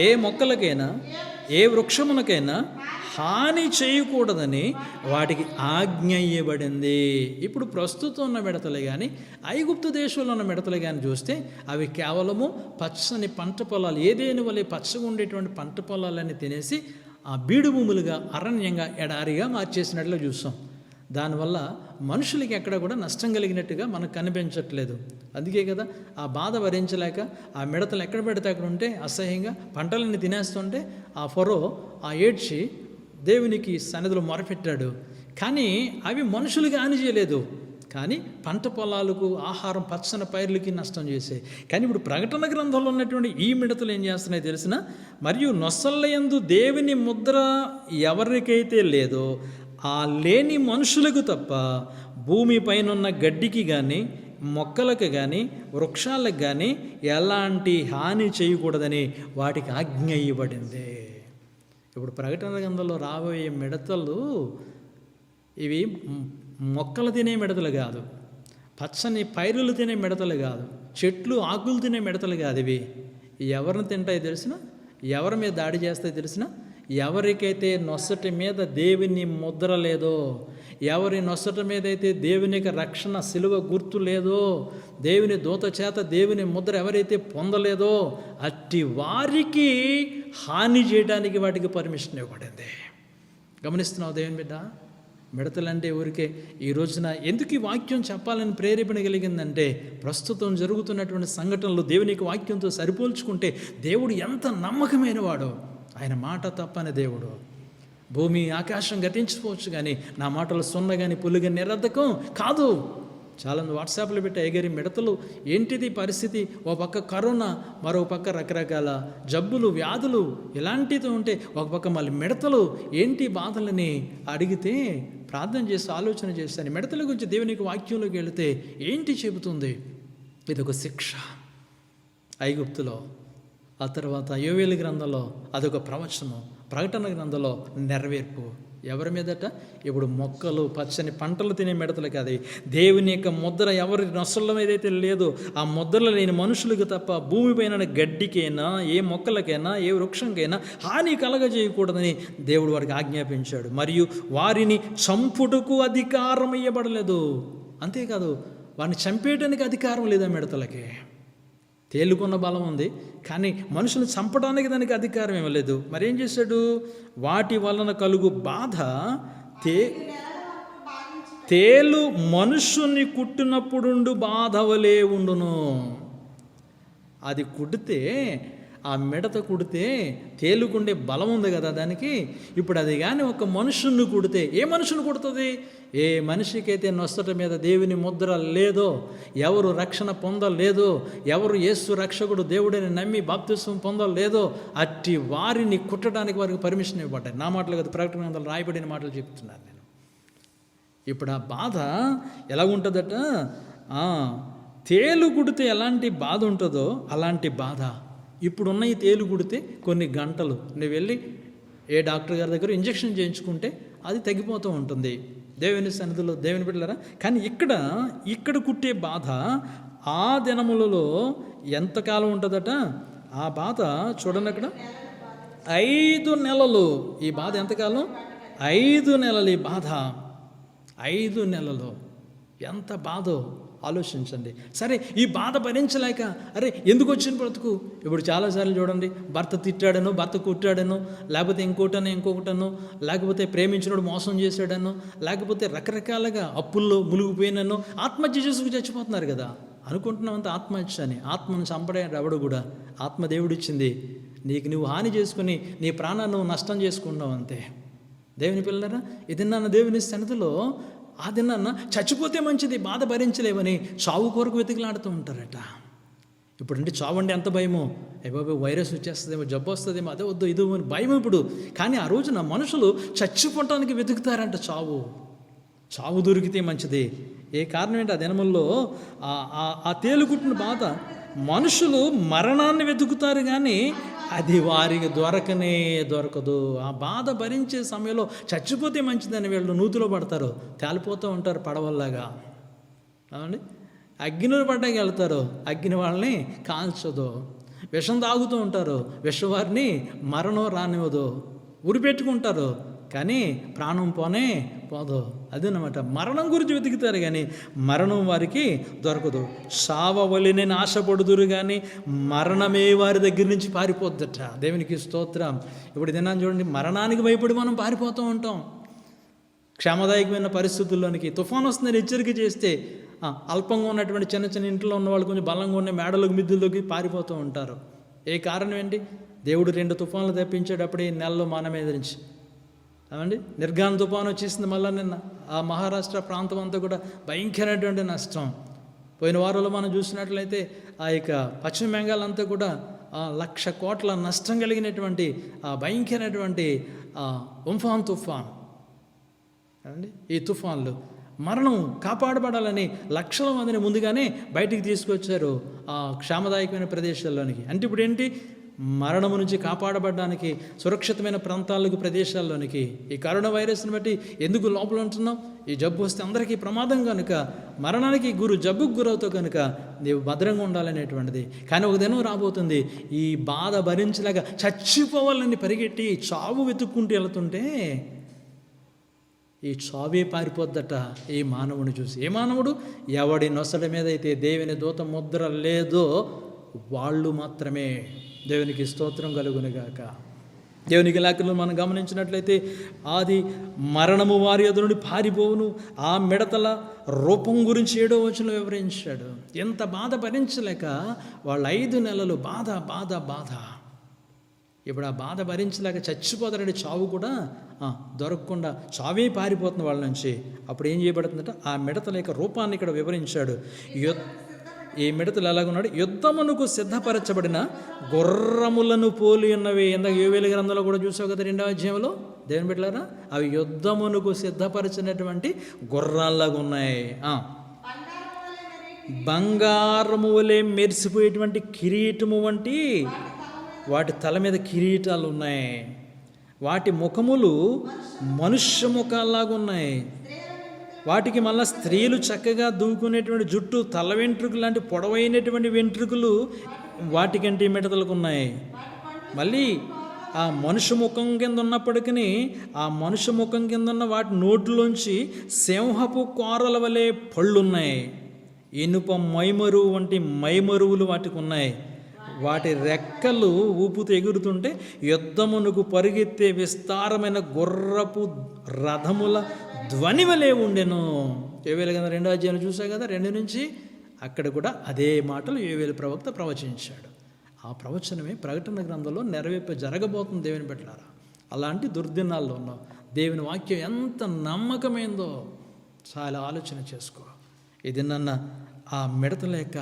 ఏ మొక్కలకైనా, ఏ వృక్షమునకైనా హాని చేయకూడదని వాటికి ఆజ్ఞ ఇవ్వబడింది. ఇప్పుడు ప్రస్తుతం ఉన్న మిడతలు కానీ, ఐగుప్తు దేశంలో ఉన్న మిడతలు కానీ చూస్తే అవి కేవలము పచ్చని పంట పొలాలు, ఏదేని వల్ల పచ్చగా ఉండేటువంటి పంట పొలాలని తినేసి ఆ బీడు భూములుగా, అరణ్యంగా, ఎడారిగా మార్చేసినట్లు చూస్తాం. దానివల్ల మనుషులకి ఎక్కడ కూడా నష్టం కలిగినట్టుగా మనకు కనిపించట్లేదు. అందుకే కదా ఆ బాధ భరించలేక ఆ మిడతలు ఎక్కడ పెడితే అక్కడ ఉంటే అసహ్యంగా పంటలన్నీ తినేస్తుంటే ఆ ఫరో ఆ ఏడ్చి దేవునికి సన్నిధిలో మొరపెట్టాడు. కానీ అవి మనుషులకి హాని చేయలేదు, కానీ పంట పొలాలకు, ఆహారం, పచ్చని పైర్లకి నష్టం చేసాయి. కానీ ఇప్పుడు ప్రకటన గ్రంథంలో ఉన్నటువంటి ఈ మిడతలు ఏం చేస్తున్నాయి తెలిసిన, మరియు నొసళ్ళ యందు దేవుని ముద్ర ఎవరికైతే లేదో ఆ లేని మనుషులకు తప్ప భూమి పైన ఉన్న గడ్డికి కానీ, మొక్కలకు కానీ, వృక్షాలకు కానీ ఎలాంటి హాని చేయకూడదని వాటికి ఆజ్ఞ ఇవ్వబడింది. ఇప్పుడు ప్రకటన గ్రంథంలో రాబోయే మిడతలు ఇవి మొక్కలు తినే మిడతలు కాదు, పచ్చని పైరులు తినే మిడతలు కాదు, చెట్లు ఆకులు తినే మిడతలు కాదు. ఇవి ఎవరిని తింటాయో తెలిసిన, ఎవరి మీద దాడి చేస్తాయో తెలిసిన, ఎవరికైతే నొసటి మీద దేవుని ముద్ర లేదో, ఎవరి నొసటి మీద అయితే దేవునికి రక్షణ శిలువ గుర్తు లేదో, దేవుని దూత చేత దేవుని ముద్ర ఎవరైతే పొందలేదో అట్టి వారికి హాని చేయడానికి వాటికి పర్మిషన్ ఇవ్వబడింది. గమనిస్తున్నావు దేవుని బిడ్డ? మిడతలంటే ఊరికే ఈ రోజున ఎందుకు ఈ వాక్యం చెప్పాలని ప్రేరేపణ కలిగిందంటే, ప్రస్తుతం జరుగుతున్నటువంటి సంఘటనలు దేవునికి వాక్యంతో సరిపోల్చుకుంటే దేవుడు ఎంత నమ్మకమైన వాడో. ఆయన మాట తప్పని దేవుడు. భూమి ఆకాశం గతించిపోవచ్చు కానీ నా మాటలు సున్న కానీ పుల్లు కానీ నిరర్ధకం కాదు. చాలామంది వాట్సాప్లో పెట్టి ఎగరి మిడతలు ఏంటిది పరిస్థితి, ఓ పక్క కరోనా, మరో పక్క రకరకాల జబ్బులు వ్యాధులు ఇలాంటివి ఉంటే ఒక పక్క మళ్ళీ మిడతలు ఏంటి బాధలని అడిగితే ప్రార్థన చేసి ఆలోచన చేస్తాను. మిడతల గురించి దేవునికి వాక్యంలోకి వెళితే ఏంటి చెబుతుంది? ఇదొక శిక్ష ఐగుప్తులో, ఆ తర్వాత యోవేలు గ్రంథంలో అదొక ప్రవచనం, ప్రకటన గ్రంథంలో నెరవేర్పు. ఎవరి మీదట? ఇప్పుడు మొక్కలు పచ్చని పంటలు తినే మిడతలు కాదు, దేవుని యొక్క ముద్ర ఎవరి నొసళ్ళ ఏదైతే లేదో ఆ ముద్రలు లేని మనుషులకు తప్ప భూమిపైన గడ్డికైనా, ఏ మొక్కలకైనా, ఏ వృక్షంకైనా హాని కలగజేయకూడదని దేవుడు వారికి ఆజ్ఞాపించాడు. మరియు వారిని చంపుటకు అధికారం ఇవ్వబడలేదు. అంతేకాదు, వారిని చంపేయడానికి అధికారం లేదా మిడతలకి. తేలుకున్న బలం ఉంది కానీ మనుషులను చంపడానికి దానికి అధికారం ఇవ్వలేదు. మరేం చేశాడు? వాటి వలన కలుగు బాధ తేలు మనుషుని కుట్టినప్పుడు బాధవలే ఉండును. అది కుడితే, ఆ మిడత కుడితే తేలుకుండే బలం ఉంది కదా దానికి. ఇప్పుడు అది కానీ ఒక మనుషుని కుడితే, ఏ మనుషుని కుడుతుంది? ఏ మనిషికైతే నొసట మీద దేవుని ముద్ర లేదో, ఎవరు రక్షణ పొందలేదో, ఎవరు యేసు రక్షకుడు దేవుడిని నమ్మి బాప్తిస్వం పొందలేదో అట్టి వారిని కుట్టడానికి వారికి పర్మిషన్ ఇవ్వబడ్డాయి. నా మాటలు కదా, ప్రకటన గ్రంథంలో రాయబడిన మాటలు చెప్తున్నాను నేను. ఇప్పుడు ఆ బాధ ఎలా ఉంటుందట? తేలు కుడితే ఎలాంటి బాధ ఉంటుందో అలాంటి బాధ ఇప్పుడున్న ఈ తేలు కుడితే కొన్ని గంటలు నువ్వు వెళ్ళి ఏ డాక్టర్ గారి దగ్గర ఇంజెక్షన్ చేయించుకుంటే అది తగ్గిపోతూ ఉంటుంది. దేవుని సన్నిధిలో దేవుని బిడ్డలారా, కానీ ఇక్కడ కుట్టే బాధ ఆ దినములలో ఎంతకాలం ఉంటుందట? ఆ బాధ చూడండి, అక్కడ 5 నెలలు. ఈ బాధ ఎంతకాలం? 5 నెలలు. ఈ బాధ 5 నెలలు. ఎంత బాధో ఆలోచించండి. సరే, ఈ బాధ భరించలేక అరే ఎందుకు వచ్చిన బ్రతుకు? ఇప్పుడు చాలాసార్లు చూడండి, భర్త తిట్టాడనో, భర్త కుట్టాడనో, లేకపోతే ఇంకొకటనో, లేకపోతే ప్రేమించినోడు మోసం చేశాడనో, లేకపోతే రకరకాలుగా అప్పుల్లో మునిగిపోయిననో ఆత్మహత్య చేసుకు చచ్చిపోతున్నారు కదా. అనుకుంటున్నామంత ఆత్మహత్య అని. ఆత్మను చంపడాడు ఎవడు కూడా. ఆత్మ దేవుడిచ్చింది, నీకు నువ్వు హాని చేసుకుని నీ ప్రాణాన్ని నువ్వు నష్టం చేసుకున్నావు అంతే. దేవుని పిల్లరా, ఇది నాన్న దేవుని సన్నిధిలో ఆ దినాన్న చచ్చిపోతే మంచిది, బాధ భరించలేవని చావు కొరకు వెతికిలాడుతూ ఉంటారట. ఇప్పుడంటే చావు అంటే ఎంత భయమో, బాబు వైరస్ వచ్చేస్తుందేమో, జబ్బు వస్తుందేమో, అదే వద్దు ఇది భయం ఇప్పుడు. కానీ ఆ రోజున మనుషులు చచ్చిపోవటానికి వెతుకుతారంట. చావు దొరికితే మంచిది. ఏ కారణం ఏంటి? ఆ దినముల్లో ఆ తేలుకుట్టిన బాధ మనుషులు మరణాన్ని వెతుకుతారు కానీ అది వారికి దొరకదు. ఆ బాధ భరించే సమయంలో చచ్చిపోతే మంచిదని వీళ్ళు నూతిలో పడతారు, తేలిపోతూ ఉంటారు పడవల్లాగా. అవునండి, అగ్నిలో పడ్డానికి వెళ్తారు, అగ్ని వాళ్ళని కాల్చదు. విషం తాగుతూ ఉంటారు, విషం వారిని మరణం రానివ్వదు. ఉరి పెట్టుకుంటారు కానీ ప్రాణం పోదు. అదేనమాట, మరణం గురించి వెతుకుతారు కానీ మరణం వారికి దొరకదు. సావవలెని ఆశపడుదురు కానీ మరణమే వారి దగ్గర నుంచి పారిపోద్దట. దేవునికి స్తోత్రం. ఇప్పుడు దినాన్ని చూడండి, మరణానికి భయపడి మనం పారిపోతూ ఉంటాం. క్షేమదాయకమైన పరిస్థితుల్లోనికి తుఫాను వస్తుందని హెచ్చరిక చేస్తే అల్పంగా ఉన్నటువంటి చిన్న ఇంట్లో ఉన్న వాళ్ళు కొంచెం బలంగా ఉన్న మేడలకు మిద్దుల్లోకి పారిపోతూ ఉంటారు. ఏ కారణం ఏంటి? దేవుడు 2 తుఫాన్లు తెప్పించేటప్పుడు ఈ నెలలో మన మీద నుంచి. అవండి, నిర్గాన తుఫాను వచ్చేసింది మళ్ళీ నిన్న. ఆ మహారాష్ట్ర ప్రాంతం అంతా కూడా భయంకరమైనటువంటి నష్టం. పోయిన వారంలో మనం చూసినట్లయితే ఆ యొక్క పశ్చిమ బెంగాల్ అంతా కూడా 1,00,000 కోట్ల నష్టం కలిగినటువంటి భయంకరమైనటువంటి ఉంఫాన్ తుఫాన్. అండి, ఈ తుఫాన్లు మరణం కాపాడబడాలని లక్షల మందిని ముందుగానే బయటికి తీసుకొచ్చారు ఆ క్షేమదాయకమైన ప్రదేశాల్లోనికి. అంటే ఇప్పుడు ఏంటి, మరణము నుంచి కాపాడబడడానికి సురక్షితమైన ప్రాంతాలకు, ప్రదేశాల్లోనికి. ఈ కరోనా వైరస్ని బట్టి ఎందుకు లోపల ఉంటున్నాం? ఈ జబ్బు వస్తే అందరికీ ప్రమాదం కనుక, మరణానికి జబ్బుకు గురవుతావు కనుక నీవు భద్రంగా ఉండాలనేటువంటిది. కానీ ఒక దినం రాబోతుంది, ఈ బాధ భరించలేక చచ్చిపోవాలని పరిగెట్టి చావు వెతుక్కుంటూ వెళుతుంటే ఈ చావే పారిపోద్దట ఈ మానవుని చూసి. ఏ మానవుడు? ఎవడి నొసడి మీద అయితే దేవుని దూత ముద్ర లేదో వాళ్ళు మాత్రమే. దేవునికి స్తోత్రం కలుగునుగాక. దేవునికి లేఖలను మనం గమనించినట్లయితే ఆది మరణము వారి ఎదురు నుండి పారిపోవును, ఆ మిడతల రూపం గురించి 7వ వచనంలో వివరించాడు. ఎంత బాధ భరించలేక వాళ్ళు 5 నెలలు బాధ బాధ బాధ. ఇప్పుడు ఆ బాధ భరించలేక చచ్చిపోతారని చావు కూడా దొరకకుండా చావే పారిపోతుంది వాళ్ళ నుంచి. అప్పుడు ఏం చేయబడుతుందట, ఆ మిడతల యొక్క రూపాన్ని ఇక్కడ వివరించాడు. ఈ మిడతలు ఎలాగున్నాడు? యుద్ధమునకు సిద్ధపరచబడిన గుర్రములను పోలి ఉన్నవి. ఇందాక యోవేలు గ్రంథంలో కూడా చూసావు కదా 2వ అధ్యాయంలో. దేవుని బిడ్డలారా, అవి యుద్ధమునకు సిద్ధపరిచినటువంటి గుర్రాల్లాగా ఉన్నాయి. బంగారము వలె మెరిసిపోయేటువంటి కిరీటము వంటి వాటి తల మీద కిరీటాలు ఉన్నాయి. వాటి ముఖములు మనుష్య ముఖాల్లాగా ఉన్నాయి. వాటికి మళ్ళీ స్త్రీలు చక్కగా దూకునేటువంటి జుట్టు, తల వెంట్రుకలు లాంటి పొడవైనటువంటి వెంట్రుకలు వాటికంటే మిడతలకు ఉన్నాయి. మళ్ళీ ఆ మనుష్య ముఖం కింద ఉన్నప్పటికీ ఆ మనుష్య ముఖం కింద ఉన్న వాటి నోట్లోంచి సింహపు కోరల వలె పళ్ళున్నాయి. ఇనుప మైమరువు వంటి మైమరువులు వాటికి ఉన్నాయి. వాటి రెక్కలు ఊపుతూ ఎగురుతుంటే యుద్ధమునకు పరిగెత్తే విస్తారమైన గుర్రపు రథముల ధ్వని వలె ఉండెను. యోవేలు గ్రంథం 2వ అధ్యాయం చూసా కదా, 2 నుంచి అక్కడ కూడా అదే మాటలు యోవేలు ప్రవక్త ప్రవచించాడు. ఆ ప్రవచనమే ప్రకటన గ్రంథంలో నెరవేర్ప జరగబోతుంది. దేవుని బిడ్డలారా, అలాంటి దుర్దినాల్లో ఉన్నాం. దేవుని వాక్యం ఎంత నమ్మకమైందో చాలా ఆలోచన చేసుకో. ఇది నన్న ఆ మిడతల యొక్క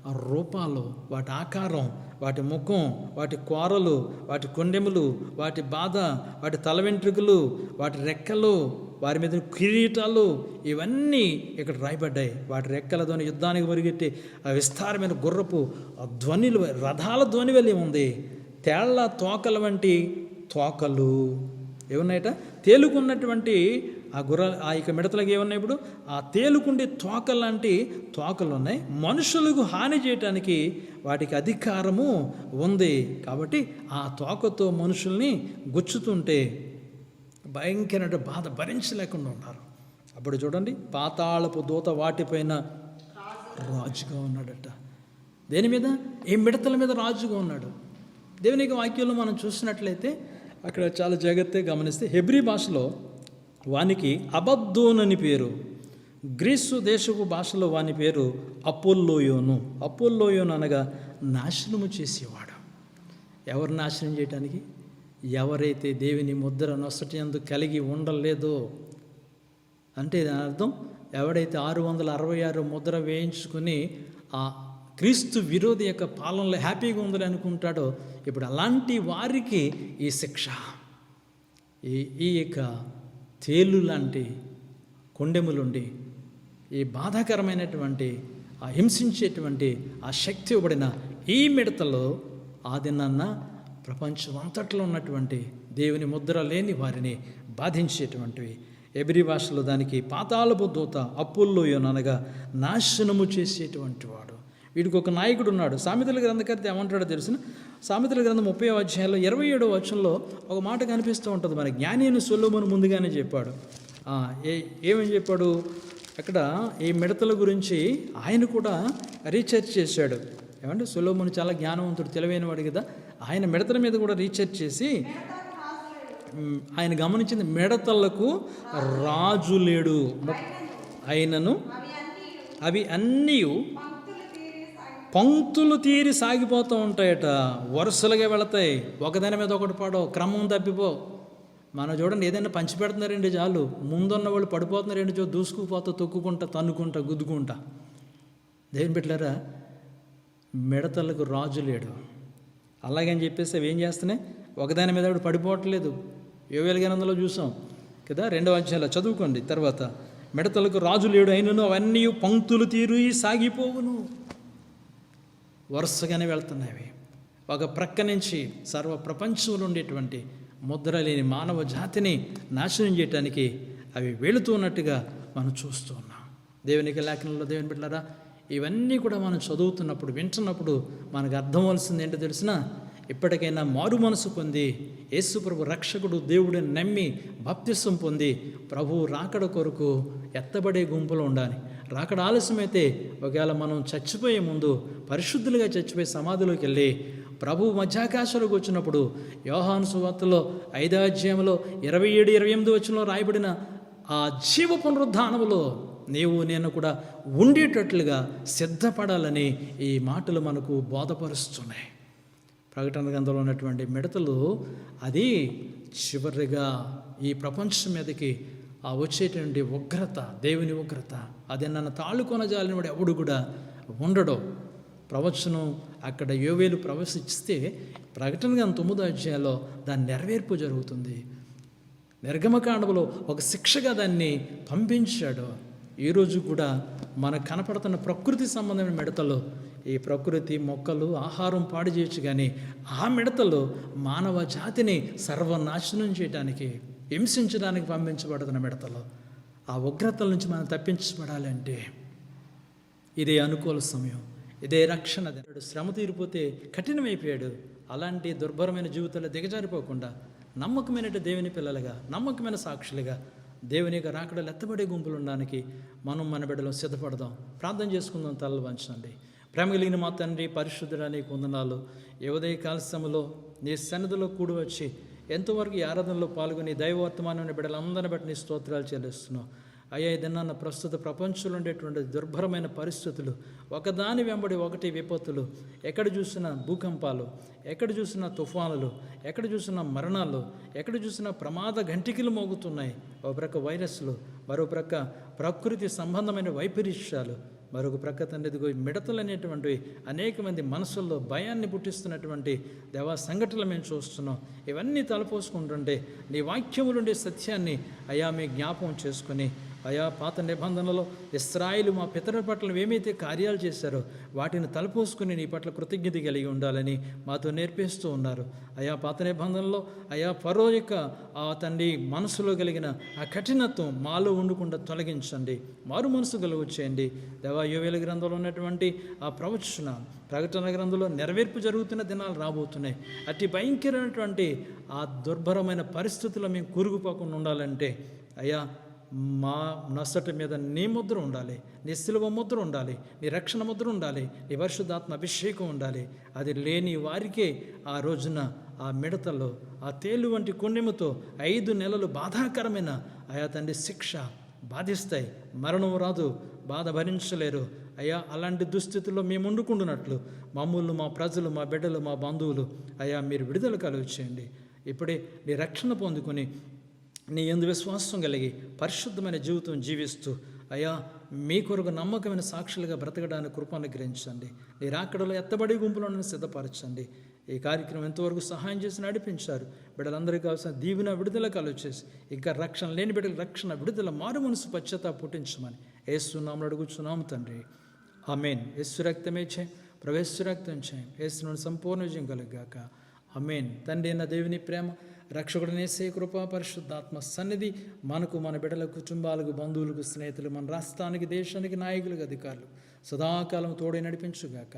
ఆ రూపాలు, వాటి ఆకారం, వాటి ముఖం, వాటి కోరలు, వాటి కొండెములు, వాటి బాధ, వాటి తల వెంట్రుకలు, వాటి రెక్కలు, వారి మీద కిరీటాలు, ఇవన్నీ ఇక్కడ రాయబడ్డాయి. వాటి రెక్కలతోని యుద్ధానికి పరిగెట్టి ఆ విస్తారమైన గుర్రపు ధ్వనిలు, రథాల ధ్వని వెళ్ళి ఉంది. తేళ్ల తోకల వంటి తోకలు ఏమున్నాయట, తేలుకున్నటువంటి ఆ ఆ ఇక మిడతలకు ఏమున్నాయి? ఇప్పుడు ఆ తేలుకుండే తోకలాంటి తోకలు ఉన్నాయి. మనుషులకు హాని చేయటానికి వాటికి అధికారము ఉంది. కాబట్టి ఆ తోకతో మనుషుల్ని గుచ్చుతుంటే భయంకరమైన బాధ భరించలేకుండా ఉన్నారు. అప్పుడు చూడండి, పాతాళపు దూత వాటిపైన రాజుగా ఉన్నాడట. దేని మీద? ఈ మిడతల మీద రాజుగా ఉన్నాడు. దేవుని యొక్క వాక్యంలో మనం చూసినట్లయితే అక్కడ చాలా జాగ్రత్తగా గమనిస్తే హెబ్రీ భాషలో వానికి అబద్దోన్ అని పేరు. గ్రీసు దేశపు భాషలో వాని పేరు అపోల్లోయోను. అపోల్లోయోను అనగా నాశనము చేసేవాడు. ఎవరు నాశనం చేయటానికి? ఎవరైతే దేవుని ముద్ర నొసటి యందు కలిగి ఉండలేదో, అంటే దాని అర్థం ఎవడైతే 666 ముద్ర వేయించుకుని ఆ క్రీస్తు విరోధి యొక్క పాలనలో హ్యాపీగా ఉందని అనుకుంటాడో, ఇప్పుడు అలాంటి వారికి ఈ శిక్ష. ఈ యొక్క తేలు లాంటి కొండెములుండి ఈ బాధాకరమైనటువంటి ఆ హింసించేటువంటి ఆ శక్తి ఇవ్వబడిన ఈ మిడతలో ఆదినాన్న ప్రపంచం అంతట్లో ఉన్నటువంటి దేవుని ముద్ర లేని వారిని బాధించేటువంటివి. ఎబ్రీ భాషలో దానికి పాతాళపు దూత అపోల్లోయోను అనగా నాశనము చేసేటువంటి వాడు. వీడికి ఒక నాయకుడు ఉన్నాడు. సామెతల గ్రంథకర్త ఏమంటాడో తెలిసిన, సామెతల గ్రంథం 30వ అధ్యాయంలో 27వ వచనంలో ఒక మాట కనిపిస్తూ ఉంటుంది. మన జ్ఞాని అయిన సొలొమోను ముందుగానే చెప్పాడు. ఏమని చెప్పాడు అక్కడ? ఈ మిడతల గురించి ఆయన కూడా రీసెర్చ్ చేశాడు. ఏమంటే సొలొమోను చాలా జ్ఞానవంతుడు, తెలివైన వాడు కదా. ఆయన మిడతల మీద కూడా రీసెర్చ్ చేసి ఆయన గమనించింది, మిడతలకు రాజు లేడు, అయినను అవి అన్నీ పంక్తులు తీరి సాగిపోతూ ఉంటాయట. వరుసలుగా వెళతాయి, ఒకదాని మీద ఒకటి పడవు, క్రమం తప్పిపో. మనం చూడండి, ఏదైనా పంచి పెడుతున్నారండి చాలు, ముందున్న వాళ్ళు పడిపోతున్నారండి చూ, దూసుకుపోతా, తొక్కుకుంటా, తన్నుకుంటా, గుద్దుకుంటా. దేవుని బిడ్డలారా, మిడతలకు రాజు లేడు. అలాగని చెప్పేసి అవి ఏం చేస్తున్నాయి? ఒకదాని మీద పడిపోవట్లేదు. యోవేలు గ్రంథంలో చూసాం కదా, 2వ అధ్యాయంలో చదువుకోండి. తర్వాత మిడతలకు రాజు లేడు అయినను అవన్నీ పంక్తులు తీరు సాగిపోవును. వరుసగానే వెళ్తున్నాయి. ఒక ప్రక్క నుంచి సర్వ ప్రపంచంలో ఉండేటువంటి ముద్ర లేని మానవ జాతిని నాశనం చేయటానికి అవి వెళుతున్నట్టుగా మనం చూస్తూ ఉన్నాం. దేవునికి లేఖనంలో దేవుని బిడ్డలారా, ఇవన్నీ కూడా మనం చదువుతున్నప్పుడు వింటున్నప్పుడు మనకు అర్థమవలసింది ఏంటో తెలిసిన, ఇప్పటికైనా మారు మనసు పొంది యేసు ప్రభు రక్షకుడు దేవుడిని నమ్మి బాప్తిసం పొంది ప్రభు రాకడ కొరకు ఎత్తబడే గుంపులో ఉండాలి. రాకడ ఆలస్యమైతే ఒకవేళ మనం చచ్చిపోయే ముందు పరిశుద్ధులుగా చచ్చిపోయి సమాధిలోకి వెళ్ళి ప్రభు మధ్యాకాశంలోకి వచ్చినప్పుడు యోహాను సువార్తలో 5వ అధ్యాయంలో 27, 28 వచనంలో రాయబడిన ఆ జీవ పునరుద్ధానములో నీవు నేను కూడా ఉండేటట్లుగా సిద్ధపడాలని ఈ మాటలు మనకు బోధపరుస్తున్నాయి. ప్రకటన గ్రంథంలో ఉన్నటువంటి మిడతలు అది చివరిగా ఈ ప్రపంచం మీదకి ఆ వచ్చేటువంటి ఉగ్రత, దేవుని ఉగ్రత, అది నన్ను తాళుకొనజాలిన వాడు ఎవడు కూడా ఉండడు. ప్రవచనం అక్కడ యోవేలు ప్రవేశిస్తే ప్రకటన గ్రంథం 9వ అధ్యాయంలో దాని నెరవేర్పు జరుగుతుంది. నిర్గమకాండములో ఒక శిక్షగా దాన్ని పంపించాడు. ఈరోజు కూడా మనకు కనపడుతున్న ప్రకృతి సంబంధమైన మిడతలు, ఈ ప్రకృతి మొక్కలు ఆహారం పాడు చేయొచ్చు, కానీ ఆ మిడతలు మానవ జాతిని సర్వనాశనం చేయడానికి, హింసించడానికి పంపించబడుతున్న మిడతలు. ఆ ఉగ్రతల నుంచి మనం తప్పించబడాలంటే ఇదే అనుకూల సమయం, ఇదే రక్షణ. శ్రమ తీరిపోతే కఠినమైపోయాడు. అలాంటి దుర్భరమైన జీవితాలు దిగజారిపోకుండా నమ్మకమైన దేవుని పిల్లలుగా, నమ్మకమైన సాక్షులుగా దేవుని యొక్క రాకడలు ఎత్తబడే గుంపులు ఉండడానికి మనం మన బిడ్డలో సిద్ధపడదాం. ప్రార్థన చేసుకుందాం. తలలు వంచండి. ప్రేమ కలిగిన మా తండ్రి, పరిశుద్ధుడా నీకు వందనాలు. ఈ ఉదయ కాల సమయంలో నీ సన్నిధిలో కూడి వచ్చి ఎంతవరకు ఈ ఆరాధనలో పాల్గొని దైవవర్తమానం బిడ్డలందరిని బట్టి నీ స్తోత్రాలు చెల్లిస్తున్నాం. అయ్యా, ఇదన్నా ప్రస్తుత ప్రపంచంలో ఉండేటువంటి దుర్భరమైన పరిస్థితులు, ఒకదాని వెంబడి ఒకటి విపత్తులు, ఎక్కడ చూసినా భూకంపాలు, ఎక్కడ చూసినా తుఫానులు, ఎక్కడ చూసినా మరణాలు, ఎక్కడ చూసినా ప్రమాద గంటికలు మోగుతున్నాయి. ఒక ప్రక్క వైరస్లు, మరో ప్రక్క ప్రకృతి సంబంధమైన వైపరీత్యాలు, మరొక ప్రక్క తండ్రిదిగో మిడతలు అనేటువంటివి అనేక మంది మనసుల్లో భయాన్ని పుట్టిస్తున్నటువంటి దేవా సంఘటనలు మేము చూస్తున్నాం. ఇవన్నీ తలపోసుకుంటుంటే నీ వాక్యములుండే సత్యాన్ని అయా మీ జ్ఞాపకం చేసుకొని, అయా పాత నిబంధనలో ఇశ్రాయేలు మా పితరుల పట్ల ఏమైతే కార్యాలు చేశారో వాటిని తలపోసుకుని నీ పట్ల కృతజ్ఞత కలిగి ఉండాలని మాతో నేర్పిస్తూ ఉన్నారు. అయా పాత నిబంధనలో అయా ఫరో యొక్క ఆ తండ్రి మనసులో కలిగిన ఆ కఠినత్వం మాలో ఉండకుండా తొలగించండి, మారు మనసు కలుగు చేయండి. దేవా యోవేలు గ్రంథంలో ఉన్నటువంటి ఆ ప్రవచన ప్రకటన గ్రంథంలో నెరవేర్పు జరుగుతున్న దినాలు రాబోతున్నాయి. అతి భయంకరమైనటువంటి ఆ దుర్భరమైన పరిస్థితుల్లో మేము కూరుకుపోకుండా ఉండాలంటే అయ్యా మా నొసటి మీద నీ ముద్ర ఉండాలి, నీ శిలువ ముద్ర ఉండాలి, నీ రక్షణ ముద్ర ఉండాలి, నీ పరిశుద్ధాత్మ అభిషేకం ఉండాలి. అది లేని వారికే ఆ రోజున ఆ మిడతలో ఆ తేలు వంటి కొన్నెముతో 5 నెలలు బాధాకరమైన అయా తండ్రి శిక్ష బాధిస్తాయి. మరణం రాదు, బాధ భరించలేరు. అయ్యా, అలాంటి దుస్థితుల్లో మేము వండుకుంటున్నట్లు మమ్మల్ని, మా ప్రజలు, మా బిడ్డలు, మా బంధువులు అయ్యా మీరు విడుదల కలుగు చేయండి. ఇప్పుడే నీ రక్షణ పొందుకొని నీ యందు విశ్వాసం కలిగి పరిశుద్ధమైన జీవితం జీవిస్తూ అయ్యా మీ కొరకు నమ్మకమైన సాక్షులుగా బ్రతకడానికి కృప అనుగ్రహించండి. నీ రాకడలో ఎత్తబడి గుంపులను సిద్ధపరచండి. ఈ కార్యక్రమం ఎంతవరకు సహాయం చేసి నడిపించారు. బిడ్డలందరికీ కావాల్సిన దీవెన విడుదల కలుగచేసి ఇంకా రక్షణ లేని బిడ్డల రక్షణ, విడుదల, మారు మనసు, పశ్చాత్తాపం పుట్టించమని యేసు నామములో అడుగుచున్నాము తండ్రి. ఆమేన్. యేసు రక్తమే చేయం, ప్రవేశ రక్తం చేయం, యేసు సంపూర్ణ విజయం కలుగాక. ఆమేన్. తండ్రి అయిన దేవుని ప్రేమ, రక్షకుడనేసే కృప, పరిశుద్ధాత్మ సన్నిధి మనకు, మన బిడ్డల కుటుంబాలకు, బంధువులకు, స్నేహితులు, మన రాష్ట్రానికి, దేశానికి, నాయకులకు, అధికారులు సదాకాలం తోడే నడిపించుగాక.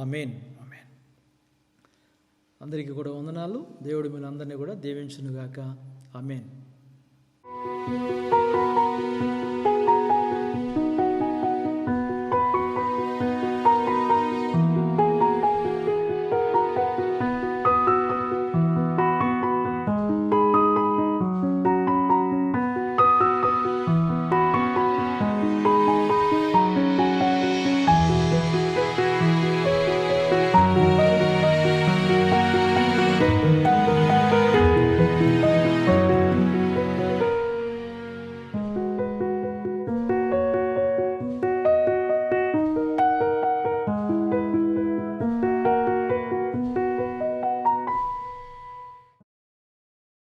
ఆమేన్. ఆమేన్. అందరికీ కూడా వందనాలు. దేవుడు మీరు అందరినీ కూడా దీవించునుగాక. ఆమేన్.